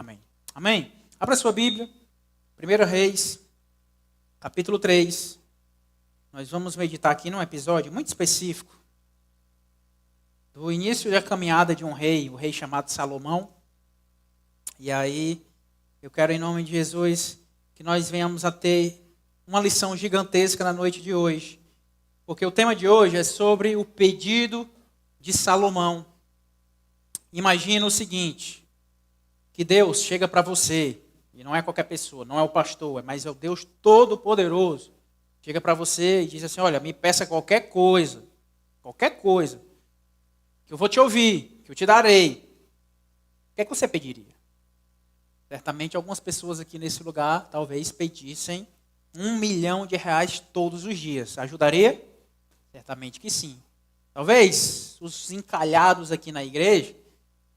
Amém. Amém. Abra sua Bíblia, 1 Reis, capítulo 3. Nós vamos meditar aqui num episódio muito específico do início da caminhada de um rei, o rei chamado Salomão. E aí, eu quero em nome de Jesus que nós venhamos a ter uma lição gigantesca na noite de hoje. Porque o tema de hoje é sobre o pedido de Salomão. Imagina o seguinte, que Deus chega para você, e não é qualquer pessoa, não é o pastor, mas é o Deus Todo-Poderoso. Chega para você e diz assim, olha, me peça qualquer coisa, que eu vou te ouvir, que eu te darei. O que é que você pediria? Certamente algumas pessoas aqui nesse lugar talvez pedissem R$1 milhão todos os dias. Ajudaria? Certamente que sim. Talvez os encalhados aqui na igreja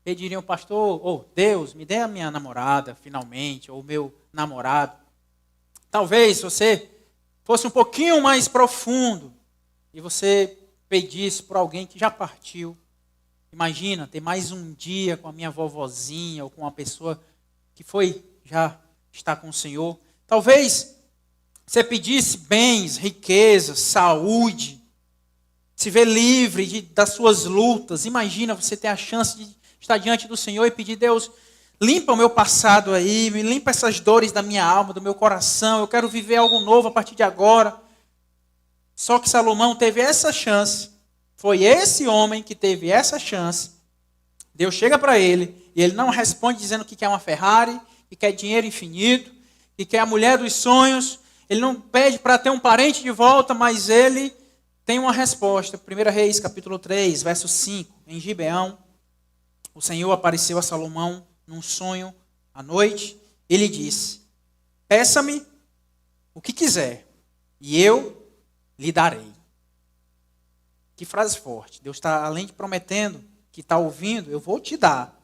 pediriam, pastor, Deus, me dê a minha namorada, finalmente, ou o meu namorado. Talvez você fosse um pouquinho mais profundo e você pedisse por alguém que já partiu. Imagina, ter mais um dia com a minha vovozinha ou com uma pessoa que já está com o Senhor. Talvez você pedisse bens, riquezas, saúde, se ver livre das suas lutas. Imagina você ter a chance de estar diante do Senhor e pedir, Deus, limpa o meu passado aí, me limpa essas dores da minha alma, do meu coração, eu quero viver algo novo a partir de agora. Só que Salomão teve essa chance, foi esse homem que teve essa chance. Deus chega para ele e ele não responde dizendo que quer uma Ferrari, que quer dinheiro infinito, que quer a mulher dos sonhos. Ele não pede para ter um parente de volta, mas ele tem uma resposta. 1 Reis, capítulo 3, verso 5, em Gibeão, o Senhor apareceu a Salomão num sonho à noite. Ele disse, peça-me o que quiser e eu lhe darei. Que frase forte. Deus está, além de prometendo que está ouvindo, eu vou te dar.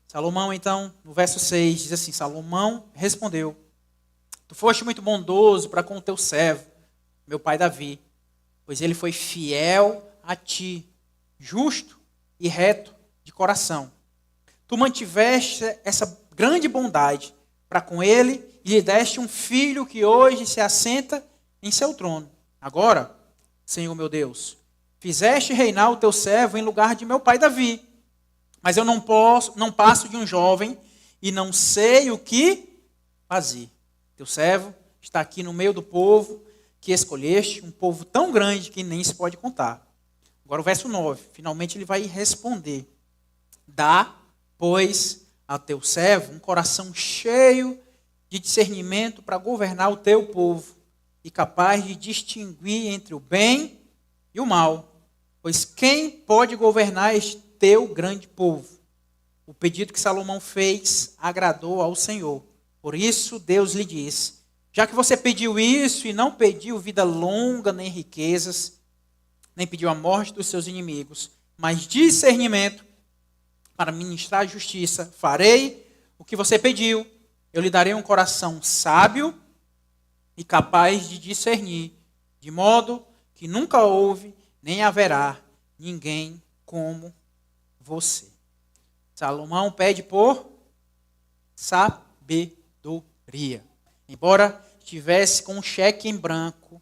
Salomão, então, no verso 6, diz assim, Salomão respondeu, tu foste muito bondoso para com o teu servo, meu pai Davi, pois ele foi fiel a ti, justo e reto de coração. Tu mantiveste essa grande bondade para com ele e lhe deste um filho que hoje se assenta em seu trono. Agora, Senhor meu Deus, fizeste reinar o teu servo em lugar de meu pai Davi. Mas eu não passo de um jovem e não sei o que fazer. Teu servo está aqui no meio do povo que escolheste, um povo tão grande que nem se pode contar. Agora o verso 9, finalmente ele vai responder. Dá, pois, a teu servo um coração cheio de discernimento para governar o teu povo e capaz de distinguir entre o bem e o mal. Pois quem pode governar este teu grande povo? O pedido que Salomão fez agradou ao Senhor. Por isso Deus lhe disse, já que você pediu isso e não pediu vida longa nem riquezas, nem pediu a morte dos seus inimigos, mas discernimento para ministrar a justiça, farei o que você pediu. Eu lhe darei um coração sábio e capaz de discernir, de modo que nunca houve nem haverá ninguém como você. Salomão pede por sabedoria. Embora estivesse com um cheque em branco,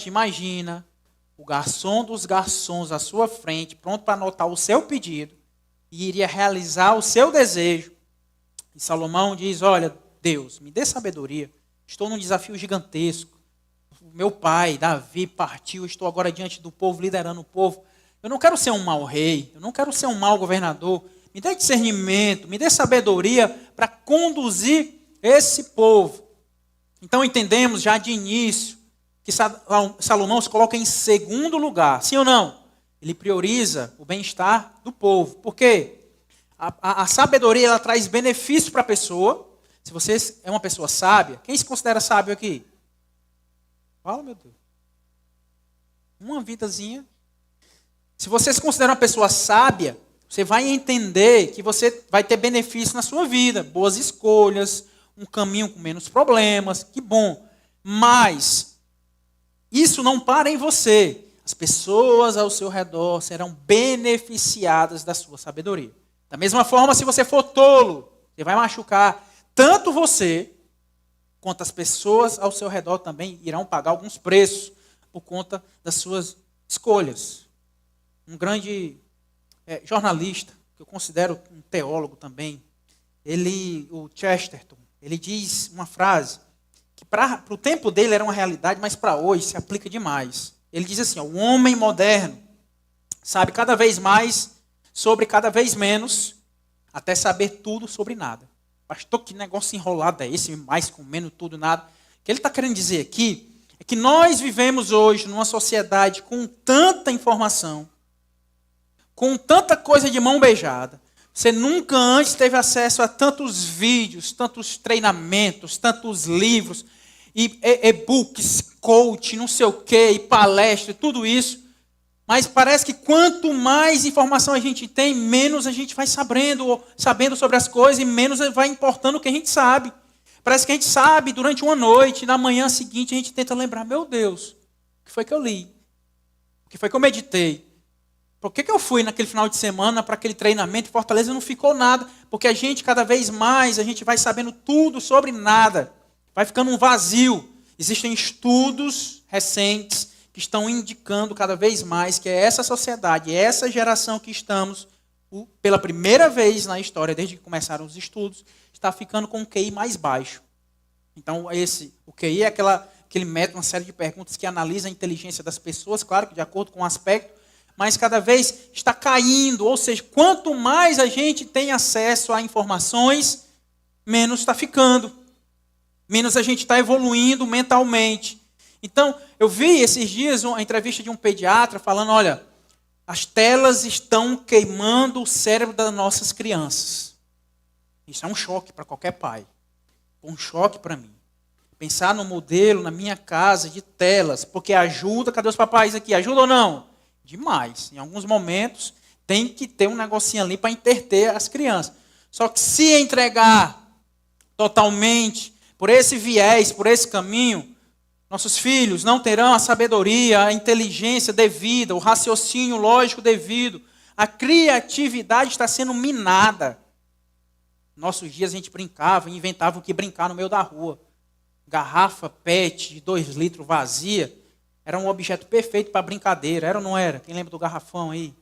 imagina, o garçom dos garçons à sua frente, pronto para anotar o seu pedido, e iria realizar o seu desejo. E Salomão diz, olha, Deus, me dê sabedoria, estou num desafio gigantesco. Meu pai, Davi, partiu, estou agora diante do povo, liderando o povo. Eu não quero ser um mau rei, eu não quero ser um mau governador. Me dê discernimento, me dê sabedoria para conduzir esse povo. Então entendemos já de início que Salomão se coloca em segundo lugar, sim ou não? Ele prioriza o bem-estar do povo. Por quê? A sabedoria ela traz benefício para a pessoa. Se você é uma pessoa sábia, quem se considera sábio aqui? Fala, meu Deus. Uma vidazinha. Se você se considera uma pessoa sábia, você vai entender que você vai ter benefício na sua vida. Boas escolhas, um caminho com menos problemas, que bom. Mas isso não para em você. As pessoas ao seu redor serão beneficiadas da sua sabedoria. Da mesma forma, se você for tolo, Você vai machucar tanto você, quanto as pessoas ao seu redor também irão pagar alguns preços por conta das suas escolhas. Um grande jornalista, que eu considero um teólogo também, o Chesterton, ele diz uma frase que para o tempo dele era uma realidade, mas para hoje se aplica demais. Ele diz assim, o homem moderno sabe cada vez mais sobre cada vez menos, até saber tudo sobre nada. Pastor, que negócio enrolado é esse, mais com menos tudo, nada. O que ele está querendo dizer aqui é que nós vivemos hoje numa sociedade com tanta informação, com tanta coisa de mão beijada. Você nunca antes teve acesso a tantos vídeos, tantos treinamentos, tantos livros, e-books, coach, não sei o quê, e palestra, tudo isso. Mas parece que quanto mais informação a gente tem, menos a gente vai sabendo sobre as coisas e menos vai importando o que a gente sabe. Parece que a gente sabe durante uma noite, e na manhã seguinte a gente tenta lembrar, meu Deus, o que foi que eu li? O que foi que eu meditei? Por que eu fui naquele final de semana para aquele treinamento em Fortaleza e não ficou nada? Porque a gente, cada vez mais, a gente vai sabendo tudo sobre nada. Vai ficando um vazio. Existem estudos recentes que estão indicando cada vez mais que é essa sociedade, essa geração que estamos, pela primeira vez na história, desde que começaram os estudos, está ficando com um QI mais baixo. Então, o QI é aquele método, uma série de perguntas que analisa a inteligência das pessoas, claro que de acordo com o aspecto, mas cada vez está caindo, ou seja, quanto mais a gente tem acesso a informações, menos está ficando, menos a gente está evoluindo mentalmente. Então, eu vi esses dias uma entrevista de um pediatra falando, olha, as telas estão queimando o cérebro das nossas crianças. Isso é um choque para qualquer pai, um choque para mim. Pensar no modelo, na minha casa, de telas, porque ajuda, cadê os papais aqui, ajuda ou não? Demais. Em alguns momentos, tem que ter um negocinho ali para entreter as crianças. Só que se entregar totalmente por esse viés, por esse caminho, nossos filhos não terão a sabedoria, a inteligência devida, o raciocínio lógico devido. A criatividade está sendo minada. Nossos dias a gente brincava, inventava o que brincar no meio da rua. Garrafa PET de 2 litros vazia. Era um objeto perfeito para brincadeira, era ou não era? Quem lembra do garrafão aí?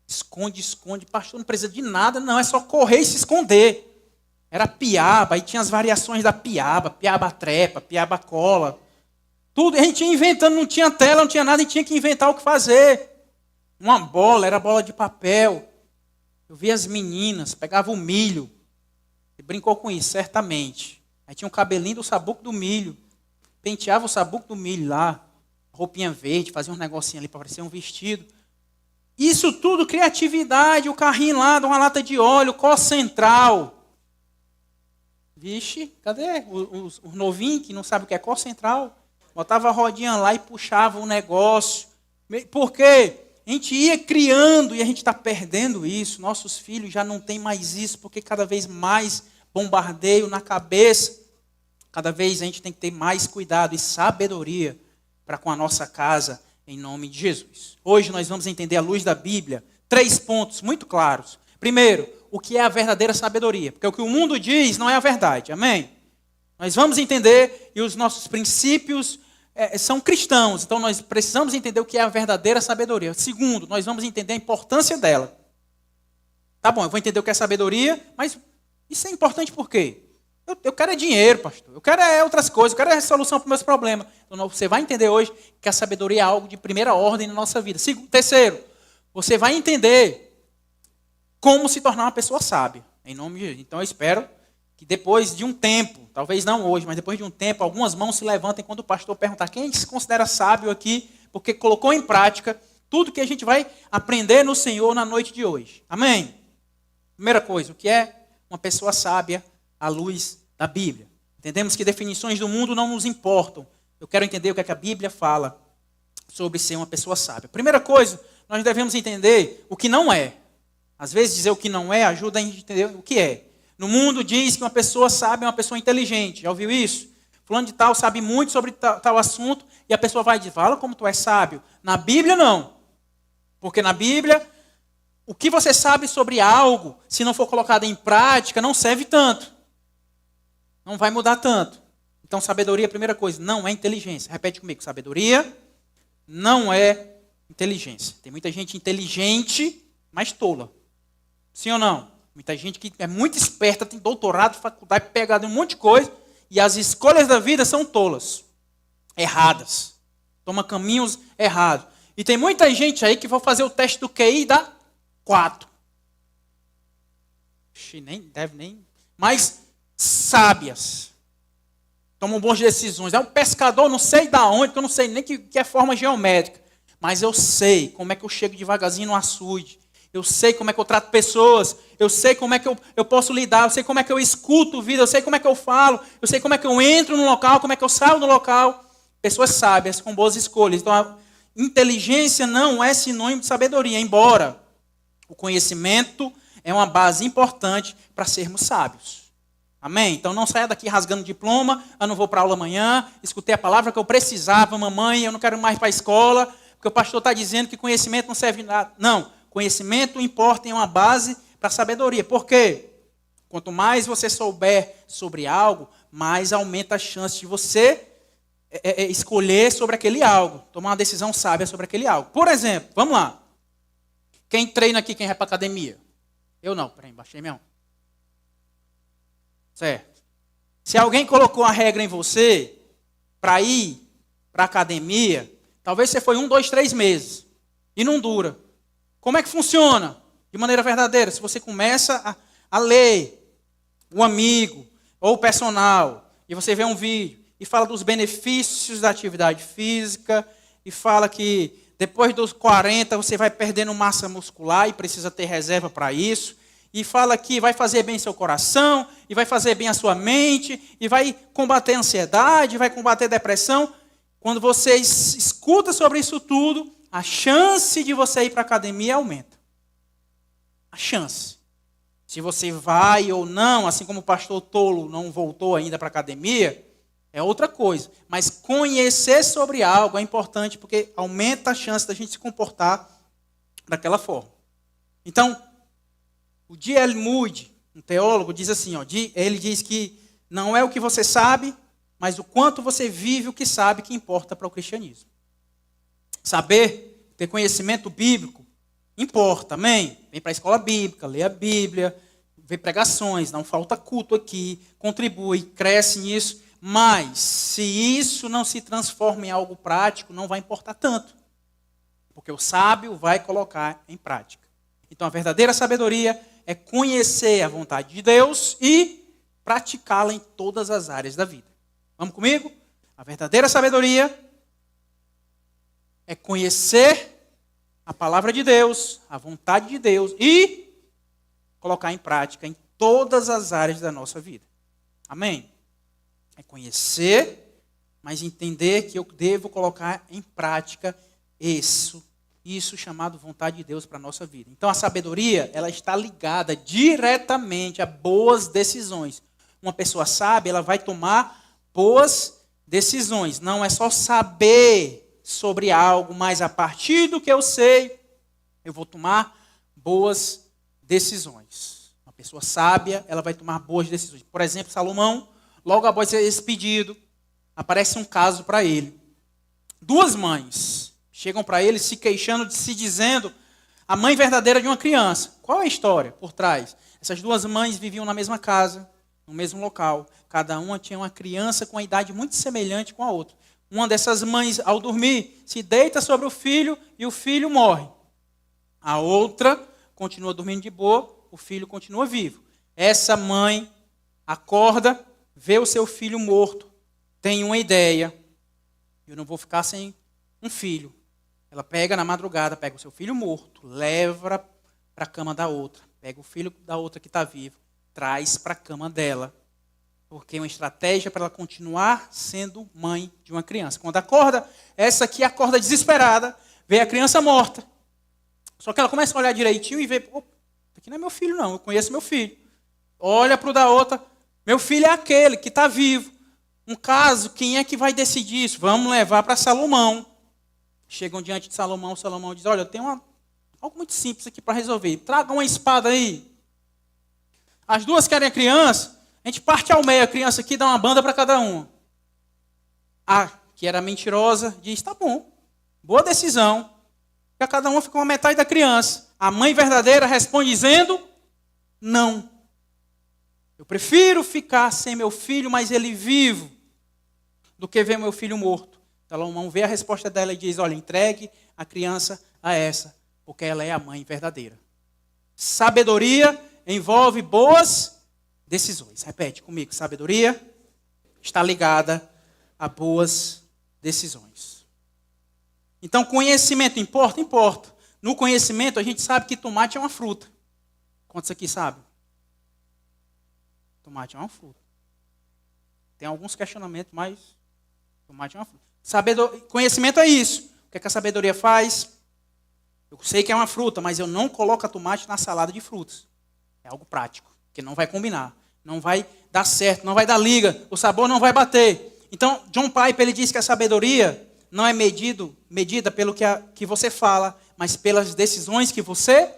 Esconde, esconde. Pastor, não precisa de nada, não. É só correr e se esconder. Era piaba, aí tinha as variações da piaba. Piaba trepa, piaba cola. Tudo. A gente ia inventando, não tinha tela, não tinha nada. A gente tinha que inventar o que fazer. Uma bola, era bola de papel. Eu via as meninas, pegavam o milho. E brincou com isso, certamente. Aí tinha um cabelinho do sabuco do milho. Penteava o sabuco do milho lá. Roupinha verde, fazia um negocinho ali para parecer um vestido. Isso tudo, criatividade, o carrinho lá, de uma lata de óleo, có central. Vixe, cadê os novinhos que não sabem o que é có central? Botava a rodinha lá e puxava o negócio. Por quê? A gente ia criando e a gente está perdendo isso. Nossos filhos já não têm mais isso, porque cada vez mais bombardeio na cabeça. Cada vez a gente tem que ter mais cuidado e sabedoria para com a nossa casa, em nome de Jesus. Hoje nós vamos entender à luz da Bíblia 3 pontos muito claros. Primeiro, o que é a verdadeira sabedoria? Porque o que o mundo diz não é a verdade, amém? Nós vamos entender, e os nossos princípios são cristãos, então nós precisamos entender o que é a verdadeira sabedoria. Segundo, nós vamos entender a importância dela. Tá bom, eu vou entender o que é sabedoria, mas isso é importante por quê? Eu quero dinheiro, pastor. Eu quero outras coisas. Eu quero solução para os meus problemas. Então, você vai entender hoje que a sabedoria é algo de primeira ordem na nossa vida. Terceiro, você vai entender como se tornar uma pessoa sábia. Em nome de Jesus. Então, eu espero que depois de um tempo, talvez não hoje, mas depois de um tempo, algumas mãos se levantem quando o pastor perguntar quem se considera sábio aqui, porque colocou em prática tudo que a gente vai aprender no Senhor na noite de hoje. Amém? Primeira coisa, o que é uma pessoa sábia à luz da Bíblia? Entendemos que definições do mundo não nos importam. Eu quero entender o que é que a Bíblia fala sobre ser uma pessoa sábia. Primeira coisa, nós devemos entender o que não é. Às vezes dizer o que não é ajuda a gente entender o que é. No mundo diz que uma pessoa sábia é uma pessoa inteligente. Já ouviu isso? Fulano de tal sabe muito sobre tal assunto e a pessoa vai dizer, fala como tu és sábio. Na Bíblia não. Porque na Bíblia o que você sabe sobre algo, se não for colocado em prática, não serve tanto. Não vai mudar tanto. Então, sabedoria, primeira coisa, não é inteligência. Repete comigo, sabedoria não é inteligência. Tem muita gente inteligente, mas tola. Sim ou não? Muita gente que é muito esperta, tem doutorado, faculdade, pegada em um monte de coisa, e as escolhas da vida são tolas, erradas. Toma caminhos errados. E tem muita gente aí que vai fazer o teste do QI e dá 4. Mas sábias. Tomam boas decisões. É um pescador, não sei da onde, que eu não sei nem que é forma geométrica. Mas eu sei como é que eu chego devagarzinho no açude. Eu sei como é que eu trato pessoas. Eu sei como é que eu posso lidar. Eu sei como é que eu escuto vida. Eu sei como é que eu falo. Eu sei como é que eu entro no local, como é que eu saio do local. Pessoas sábias, com boas escolhas. Então, a inteligência não é sinônimo de sabedoria, embora o conhecimento é uma base importante para sermos sábios. Amém? Então não saia daqui rasgando diploma, eu não vou para aula amanhã, escutei a palavra que eu precisava, mamãe, eu não quero mais ir para a escola, porque o pastor está dizendo que conhecimento não serve de nada. Não, conhecimento importa e é uma base para a sabedoria. Por quê? Quanto mais você souber sobre algo, mais aumenta a chance de você escolher sobre aquele algo, tomar uma decisão sábia sobre aquele algo. Por exemplo, vamos lá. Quem treina aqui, quem vai para a academia? Eu não, peraí, baixei mesmo. Certo. Se alguém colocou uma regra em você para ir para a academia, talvez você foi 1, 2, 3 meses e não dura. Como é que funciona? De maneira verdadeira, se você começa a ler o amigo ou o personal e você vê um vídeo e fala dos benefícios da atividade física e fala que depois dos 40 você vai perdendo massa muscular e precisa ter reserva para isso. E fala que vai fazer bem seu coração, e vai fazer bem a sua mente, e vai combater a ansiedade, vai combater a depressão. Quando você escuta sobre isso tudo, a chance de você ir para a academia aumenta. A chance. Se você vai ou não, assim como o pastor Tolo não voltou ainda para a academia, é outra coisa. Mas conhecer sobre algo é importante, porque aumenta a chance da gente se comportar daquela forma. Então, o D.L. Moody, um teólogo, diz assim, ele diz que não é o que você sabe, mas o quanto você vive o que sabe que importa para o cristianismo. Saber, ter conhecimento bíblico, importa, amém? Vem para a escola bíblica, lê a Bíblia, vê pregações, não falta culto aqui, contribui, cresce nisso, mas se isso não se transforma em algo prático, não vai importar tanto, porque o sábio vai colocar em prática. Então a verdadeira sabedoria é conhecer a vontade de Deus e praticá-la em todas as áreas da vida. Vamos comigo? A verdadeira sabedoria é conhecer a palavra de Deus, a vontade de Deus e colocar em prática em todas as áreas da nossa vida. Amém? É conhecer, mas entender que eu devo colocar em prática isso chamado vontade de Deus para a nossa vida. Então a sabedoria, ela está ligada diretamente a boas decisões. Uma pessoa sábia, ela vai tomar boas decisões. Não é só saber sobre algo, mas a partir do que eu sei, eu vou tomar boas decisões. Uma pessoa sábia, ela vai tomar boas decisões. Por exemplo, Salomão, logo após esse pedido, aparece um caso para ele. 2 mães chegam para ele se queixando, se dizendo a mãe verdadeira de uma criança. Qual é a história por trás? Essas 2 mães viviam na mesma casa, no mesmo local. Cada uma tinha uma criança com uma idade muito semelhante com a outra. Uma dessas mães, ao dormir, se deita sobre o filho e o filho morre. A outra continua dormindo de boa, o filho continua vivo. Essa mãe acorda, vê o seu filho morto, tem uma ideia. Eu não vou ficar sem um filho. Ela pega na madrugada, pega o seu filho morto, leva para a cama da outra, pega o filho da outra que está vivo, traz para a cama dela, porque é uma estratégia para ela continuar sendo mãe de uma criança. Quando acorda, essa aqui acorda desesperada, vê a criança morta. Só que ela começa a olhar direitinho e vê, opa, aqui não é meu filho não, eu conheço meu filho. Olha para o da outra, meu filho é aquele que está vivo. Um caso, quem é que vai decidir isso? Vamos levar para Salomão. Chegam diante de Salomão, Salomão diz, olha, eu tenho uma Algo muito simples aqui para resolver. Traga uma espada aí. As duas querem a criança, a gente parte ao meio, a criança aqui dá uma banda para cada um. A que era mentirosa diz, tá bom, boa decisão. Porque cada uma fica uma metade da criança. A mãe verdadeira responde dizendo, não. Eu prefiro ficar sem meu filho, mas ele vivo, do que ver meu filho morto. Salomão vê a resposta dela e diz, olha, entregue a criança a essa, porque ela é a mãe verdadeira. Sabedoria envolve boas decisões. Repete comigo, sabedoria está ligada a boas decisões. Então, conhecimento importa? Importa. No conhecimento, a gente sabe que tomate é uma fruta. Quantos aqui sabem? Tomate é uma fruta. Tem alguns questionamentos, mas tomate é uma fruta. Conhecimento é isso. O que é que a sabedoria faz? Eu sei que é uma fruta, mas eu não coloco a tomate na salada de frutas. É algo prático, que não vai combinar. Não vai dar certo, não vai dar liga. O sabor não vai bater. Então, John Piper, ele diz que a sabedoria não é medida pelo que você fala, mas pelas decisões que você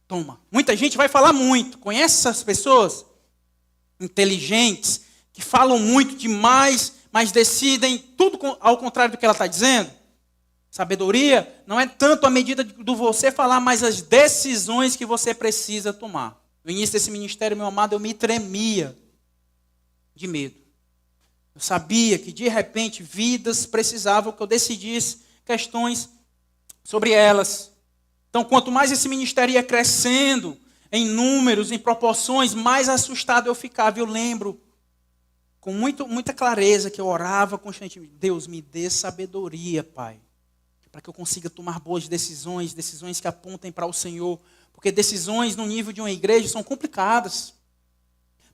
toma. Muita gente vai falar muito. Conhece essas pessoas? Inteligentes, que falam muito demais, mas decidem tudo ao contrário do que ela está dizendo. Sabedoria não é tanto a medida do você falar, mas as decisões que você precisa tomar. No início desse ministério, meu amado, eu me tremia de medo. Eu sabia que, de repente, vidas precisavam que eu decidisse questões sobre elas. Então, quanto mais esse ministério ia crescendo, em números, em proporções, mais assustado eu ficava. Eu lembro com muita clareza que eu orava constantemente. Deus, me dê sabedoria, Pai, para que eu consiga tomar boas decisões, decisões que apontem para o Senhor. Porque decisões no nível de uma igreja são complicadas.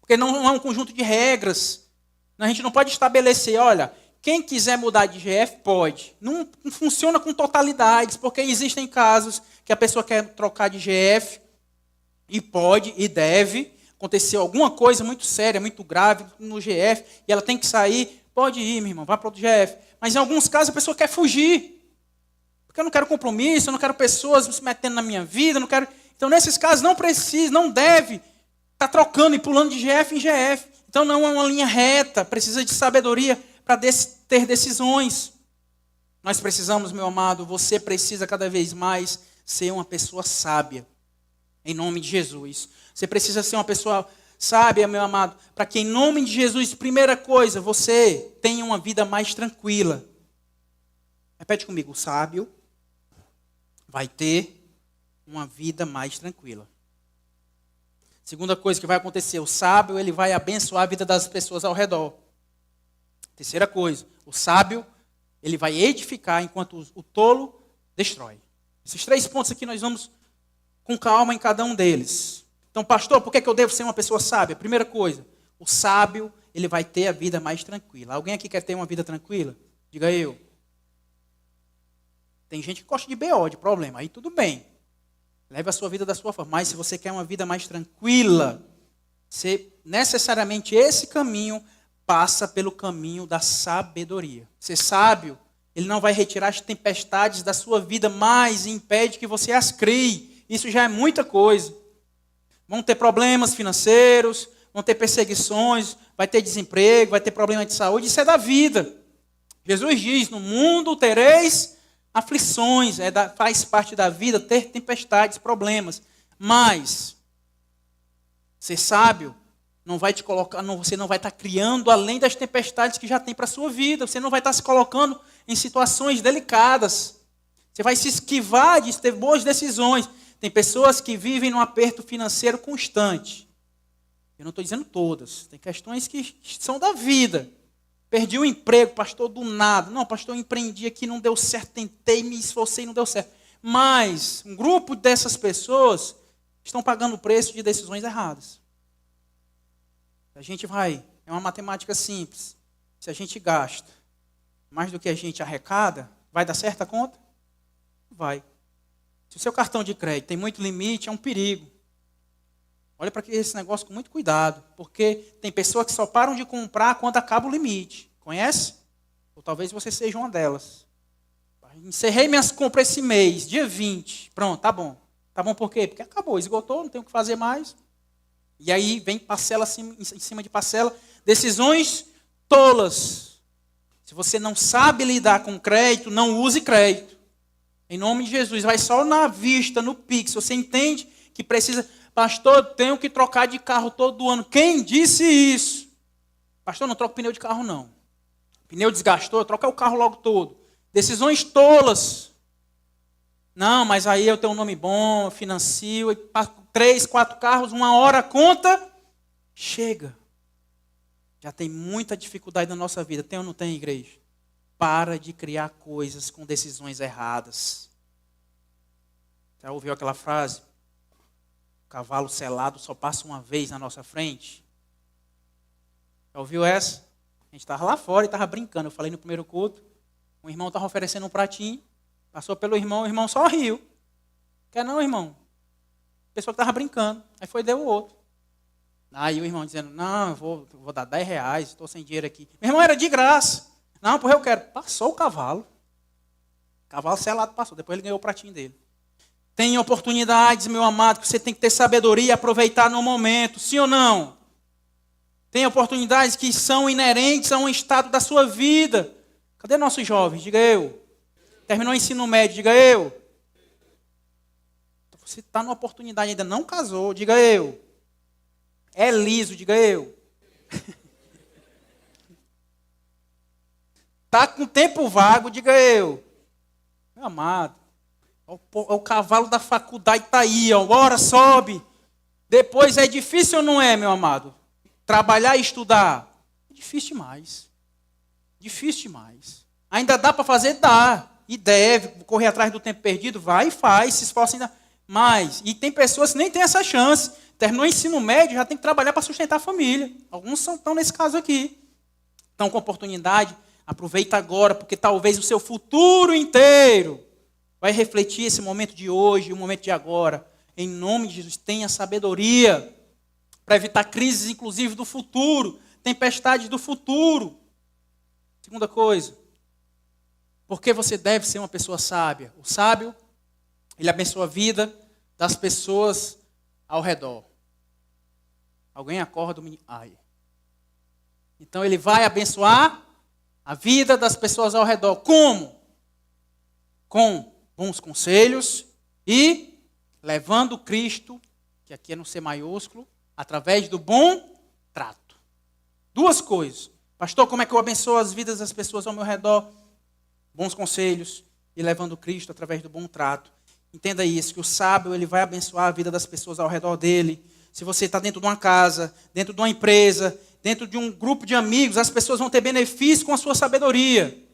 Porque não é um conjunto de regras. A gente não pode estabelecer, olha, quem quiser mudar de GF pode. Não funciona com totalidades, porque existem casos que a pessoa quer trocar de GF e pode e deve. Aconteceu alguma coisa muito séria, muito grave no GF e ela tem que sair. Pode ir, meu irmão, vá para o GF. Mas em alguns casos a pessoa quer fugir. Porque eu não quero compromisso, eu não quero pessoas se metendo na minha vida, eu não quero... Então, nesses casos, não precisa, não deve estar trocando e pulando de GF em GF. Então, não é uma linha reta, precisa de sabedoria para ter decisões. Nós precisamos, meu amado, você precisa cada vez mais ser uma pessoa sábia, em nome de Jesus. Você precisa ser uma pessoa sábia, meu amado, para que, em nome de Jesus, primeira coisa, você tenha uma vida mais tranquila. Repete comigo, o sábio vai ter uma vida mais tranquila. Segunda coisa que vai acontecer, o sábio ele vai abençoar a vida das pessoas ao redor. Terceira coisa, o sábio ele vai edificar enquanto o tolo destrói. Esses 3 pontos aqui nós vamos com calma em cada um deles. Então, pastor, por que eu devo ser uma pessoa sábia? Primeira coisa, o sábio ele vai ter a vida mais tranquila. Alguém aqui quer ter uma vida tranquila? Diga eu. Tem gente que gosta de BO, de problema, aí tudo bem. Leve a sua vida da sua forma. Mas se você quer uma vida mais tranquila, necessariamente esse caminho passa pelo caminho da sabedoria. Ser sábio, ele não vai retirar as tempestades da sua vida, mas impede que você as crie. Isso já é muita coisa. Vão ter problemas financeiros, vão ter perseguições, vai ter desemprego, vai ter problema de saúde. Isso é da vida. Jesus diz, no mundo tereis aflições, faz parte da vida ter tempestades, problemas. Mas ser sábio não vai te colocar, você não vai estar criando além das tempestades que já tem para a sua vida. Você não vai estar se colocando em situações delicadas. Você vai se esquivar de ter boas decisões. Tem pessoas que vivem num aperto financeiro constante. Eu não estou dizendo todas. Tem questões que são da vida. Perdi o emprego, pastor, do nada. Não, pastor, eu empreendi aqui, não deu certo, tentei, me esforcei, não deu certo. Mas um grupo dessas pessoas estão pagando o preço de decisões erradas. A gente é uma matemática simples. Se a gente gasta mais do que a gente arrecada, vai dar certo a conta? Vai. Se o seu cartão de crédito tem muito limite, é um perigo. Olha para esse negócio com muito cuidado, porque tem pessoas que só param de comprar quando acaba o limite. Conhece? Ou talvez você seja uma delas. encerrei minhas compras esse mês, dia 20. Pronto, tá bom. Tá bom por quê? Porque acabou, esgotou, não tem o que fazer mais. E aí vem parcela em cima de parcela. Decisões tolas. Se você não sabe lidar com crédito, não use crédito. Em nome de Jesus, vai só na vista, no Pix. Você entende que precisa... Pastor, eu tenho que trocar de carro todo ano. Quem disse isso? Pastor, não troco pneu de carro não. Pneu desgastou, troca o carro logo todo. Decisões tolas. Não, mas aí eu tenho um nome bom, eu financio, 3, 4 carros, 1 hora a conta, chega. Já tem muita dificuldade na nossa vida. Tem ou não tem, igreja? Para de criar coisas com decisões erradas. Já ouviu aquela frase? O cavalo selado só passa uma vez na nossa frente. Já ouviu essa? A gente estava lá fora e estava brincando. Eu falei no primeiro culto. Um irmão estava oferecendo um pratinho. Passou pelo irmão, o irmão só riu. Quer não, irmão? A pessoa que estava brincando. Aí foi e deu o outro. Aí o irmão dizendo, não, eu vou dar R$10, estou sem dinheiro aqui. Meu irmão, era de graça. Não, porra, eu quero. Passou o cavalo. O cavalo selado passou. Depois ele ganhou o pratinho dele. Tem oportunidades, meu amado, que você tem que ter sabedoria e aproveitar no momento. Sim ou não? Tem oportunidades que são inerentes a um estado da sua vida. Cadê nossos jovens? Diga eu. Terminou o ensino médio? Diga eu. Você está numa oportunidade, ainda não casou? Diga eu. É liso? Diga eu. Está com tempo vago? Diga eu. Meu amado, o cavalo da faculdade está aí, ó. Bora, sobe. Depois é difícil ou não é, meu amado? Trabalhar e estudar? É difícil demais. Difícil demais. Ainda dá para fazer? Dá. E deve. Correr atrás do tempo perdido? Vai e faz. Se esforça ainda mais. E tem pessoas que nem têm essa chance. Terminou o ensino médio, já tem que trabalhar para sustentar a família. Alguns estão nesse caso aqui. Estão com oportunidade. Aproveita agora, porque talvez o seu futuro inteiro vai refletir esse momento de hoje, o momento de agora. Em nome de Jesus, tenha sabedoria para evitar crises, inclusive, do futuro, tempestades do futuro. Segunda coisa, porque você deve ser uma pessoa sábia. O sábio, ele abençoa a vida das pessoas ao redor. Alguém acorda o menino? Ai. Então ele vai abençoar a vida das pessoas ao redor. Como? Com bons conselhos e levando Cristo, que aqui é no C maiúsculo, através do bom trato. Duas coisas. Pastor, como é que eu abençoo as vidas das pessoas ao meu redor? Bons conselhos e levando Cristo através do bom trato. Entenda isso, que o sábio ele vai abençoar a vida das pessoas ao redor dele. Se você está dentro de uma casa, dentro de uma empresa, dentro de um grupo de amigos, as pessoas vão ter benefício com a sua sabedoria.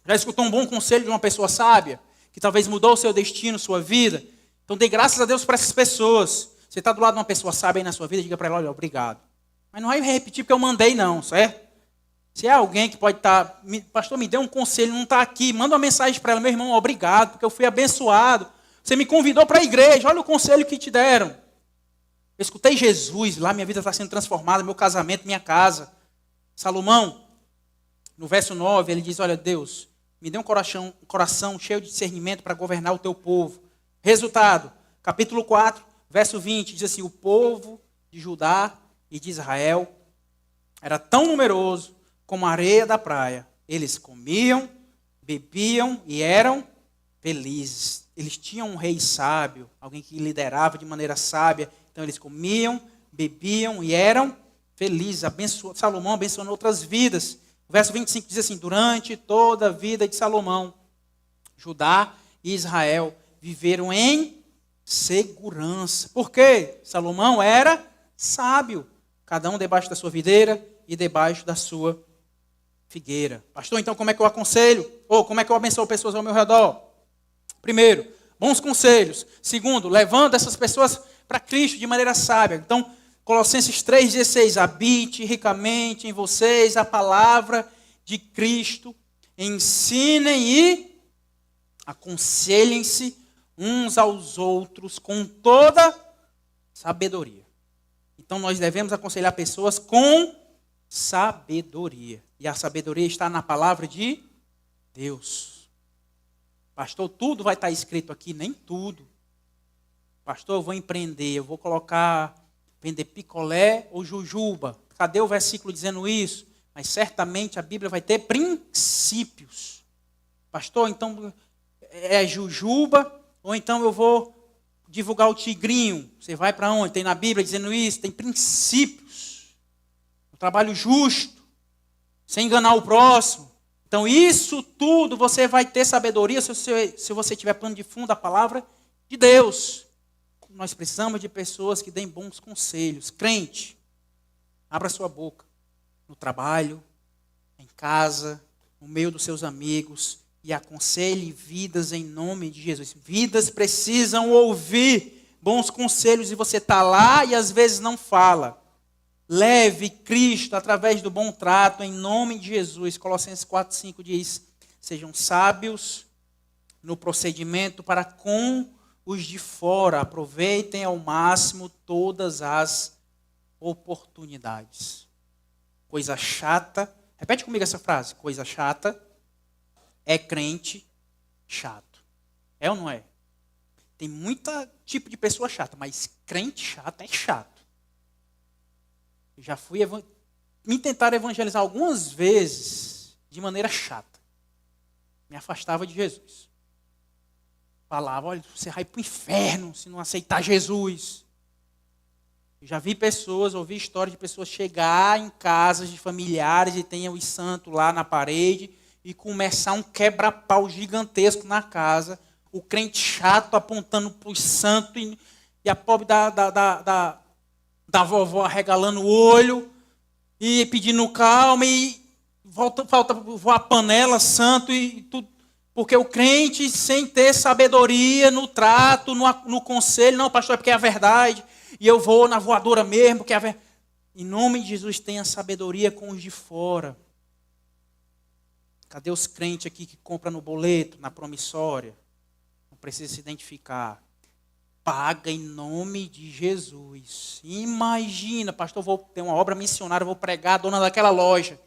Já escutou um bom conselho de uma pessoa sábia, que talvez mudou o seu destino, sua vida? Então dê graças a Deus para essas pessoas. Você está do lado de uma pessoa sábia aí na sua vida, diga para ela, olha, obrigado. Mas não vai repetir porque eu mandei não, certo? Se é alguém que pode estar, pastor, me dê um conselho, não está aqui, manda uma mensagem para ela, meu irmão, obrigado, porque eu fui abençoado. Você me convidou para a igreja, olha o conselho que te deram. Eu escutei Jesus, lá minha vida está sendo transformada, meu casamento, minha casa. Salomão, no verso 9, ele diz, olha, Deus, me dê um coração cheio de discernimento para governar o teu povo. Resultado, capítulo 4, verso 20, diz assim, o povo de Judá e de Israel era tão numeroso como a areia da praia. Eles comiam, bebiam e eram felizes. Eles tinham um rei sábio, alguém que liderava de maneira sábia. Então eles comiam, bebiam e eram felizes. Salomão abençoou outras vidas. O verso 25 diz assim, durante toda a vida de Salomão, Judá e Israel viveram em segurança. Por quê? Salomão era sábio. Cada um debaixo da sua videira e debaixo da sua figueira. Pastor, então como é que eu aconselho? Ou como é que eu abençoo pessoas ao meu redor? Primeiro, bons conselhos. Segundo, levando essas pessoas para Cristo de maneira sábia. Então, Colossenses 3,16, habite ricamente em vocês a palavra de Cristo, ensinem e aconselhem-se uns aos outros com toda sabedoria. Então, nós devemos aconselhar pessoas com sabedoria. E a sabedoria está na palavra de Deus. Pastor, tudo vai estar escrito aqui? Nem tudo. Pastor, eu vou empreender, eu vou vender picolé ou jujuba. Cadê o versículo dizendo isso? Mas certamente a Bíblia vai ter princípios. Pastor, então é jujuba ou então eu vou divulgar o tigrinho? Você vai para onde? Tem na Bíblia dizendo isso? Tem princípios. Um trabalho justo, sem enganar o próximo. Então isso tudo você vai ter sabedoria se você tiver pano de fundo da palavra de Deus. Nós precisamos de pessoas que deem bons conselhos. Crente, abra sua boca. No trabalho, em casa, no meio dos seus amigos. E aconselhe vidas em nome de Jesus. Vidas precisam ouvir bons conselhos e você está lá e às vezes não fala. Leve Cristo através do bom trato em nome de Jesus. Colossenses 4:5 diz: sejam sábios no procedimento para com os de fora. Aproveitem ao máximo todas as oportunidades. Coisa chata. Repete comigo essa frase. Coisa chata é crente chato. É ou não é? Tem muito tipo de pessoa chata, mas crente chato é chato. Eu já me tentaram evangelizar algumas vezes de maneira chata. Me afastava de Jesus. Falava, olha, você vai para o inferno se não aceitar Jesus. Eu já vi ouvi histórias de pessoas chegar em casas de familiares e tenham os santos lá na parede e começar um quebra-pau gigantesco na casa. O crente chato apontando para os santos e a pobre da vovó arregalando o olho e pedindo calma e falta voar panela, santo e tudo. Porque o crente, sem ter sabedoria no trato, no conselho, não, pastor, é porque é a verdade, e eu vou na voadora mesmo, porque é a verdade. Em nome de Jesus, tenha sabedoria com os de fora. Cadê os crentes aqui que compram no boleto, na promissória? Não precisa se identificar. Paga em nome de Jesus. Imagina, pastor, eu vou ter uma obra missionária, eu vou pregar a dona daquela loja.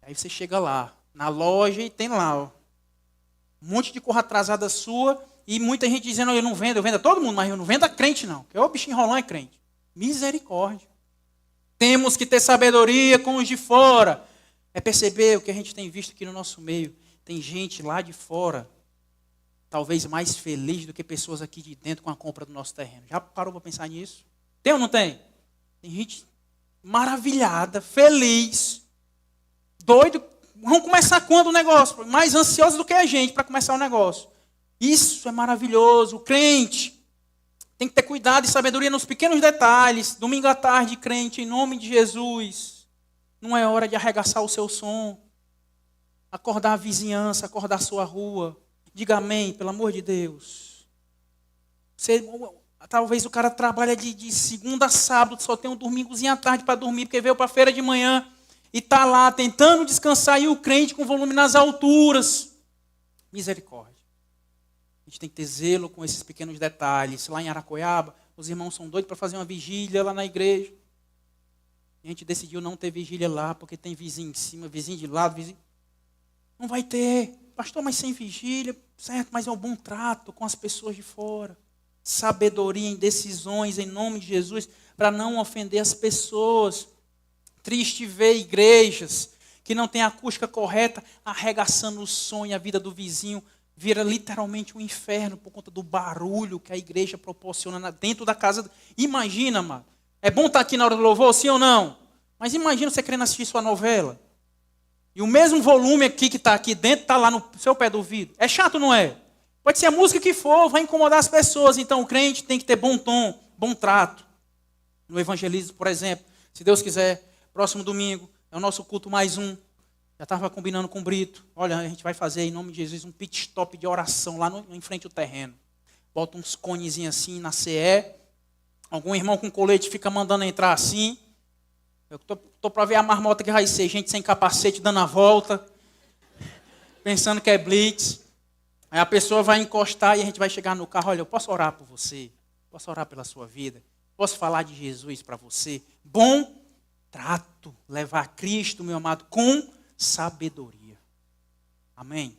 Aí você chega lá, na loja e tem lá, ó, um monte de cor atrasada sua e muita gente dizendo, eu vendo a todo mundo, mas eu não vendo a crente não, porque o bichinho enrolando é crente. Misericórdia. Temos que ter sabedoria com os de fora. É perceber o que a gente tem visto aqui no nosso meio. Tem gente lá de fora, talvez mais feliz do que pessoas aqui de dentro com a compra do nosso terreno. Já parou para pensar nisso? Tem ou não tem? Tem gente maravilhada, feliz, doido. Vamos começar quando o negócio? Mais ansioso do que a gente para começar o negócio. Isso é maravilhoso. O crente tem que ter cuidado e sabedoria nos pequenos detalhes. Domingo à tarde, crente, em nome de Jesus. Não é hora de arregaçar o seu som. Acordar a vizinhança, acordar a sua rua. Diga amém, pelo amor de Deus. Talvez o cara trabalha de segunda a sábado, só tem um domingozinho à tarde para dormir, porque veio para a feira de manhã e está lá tentando descansar, e o crente com volume nas alturas. Misericórdia. A gente tem que ter zelo com esses pequenos detalhes. Lá em Aracoiaba, os irmãos são doidos para fazer uma vigília lá na igreja. A gente decidiu não ter vigília lá, porque tem vizinho em cima, vizinho de lado, vizinho... Não vai ter. Pastor, mas sem vigília, certo, mas é um bom trato com as pessoas de fora. Sabedoria em decisões, em nome de Jesus, para não ofender as pessoas. Triste ver igrejas que não têm a acústica correta, arregaçando o som, e a vida do vizinho vira literalmente um inferno por conta do barulho que a igreja proporciona dentro da casa. Imagina, mano. É bom estar aqui na hora do louvor, sim ou não? Mas imagina você querendo assistir sua novela. E o mesmo volume aqui que está aqui dentro está lá no seu pé do ouvido. É chato, não é? Pode ser a música que for, vai incomodar as pessoas. Então o crente tem que ter bom tom, bom trato. No evangelismo, por exemplo, se Deus quiser, próximo domingo, é o nosso culto mais um. Já estava combinando com o Brito. Olha, a gente vai fazer, em nome de Jesus, um pit stop de oração lá em frente ao terreno. Bota uns conezinhos assim na CE. Algum irmão com colete fica mandando entrar assim. Eu estou para ver a marmota que vai ser. Gente sem capacete dando a volta. Pensando que é blitz. Aí a pessoa vai encostar e a gente vai chegar no carro. Olha, eu posso orar por você. Posso orar pela sua vida. Posso falar de Jesus para você. Bom trato. Levar Cristo, meu amado, com sabedoria. Amém?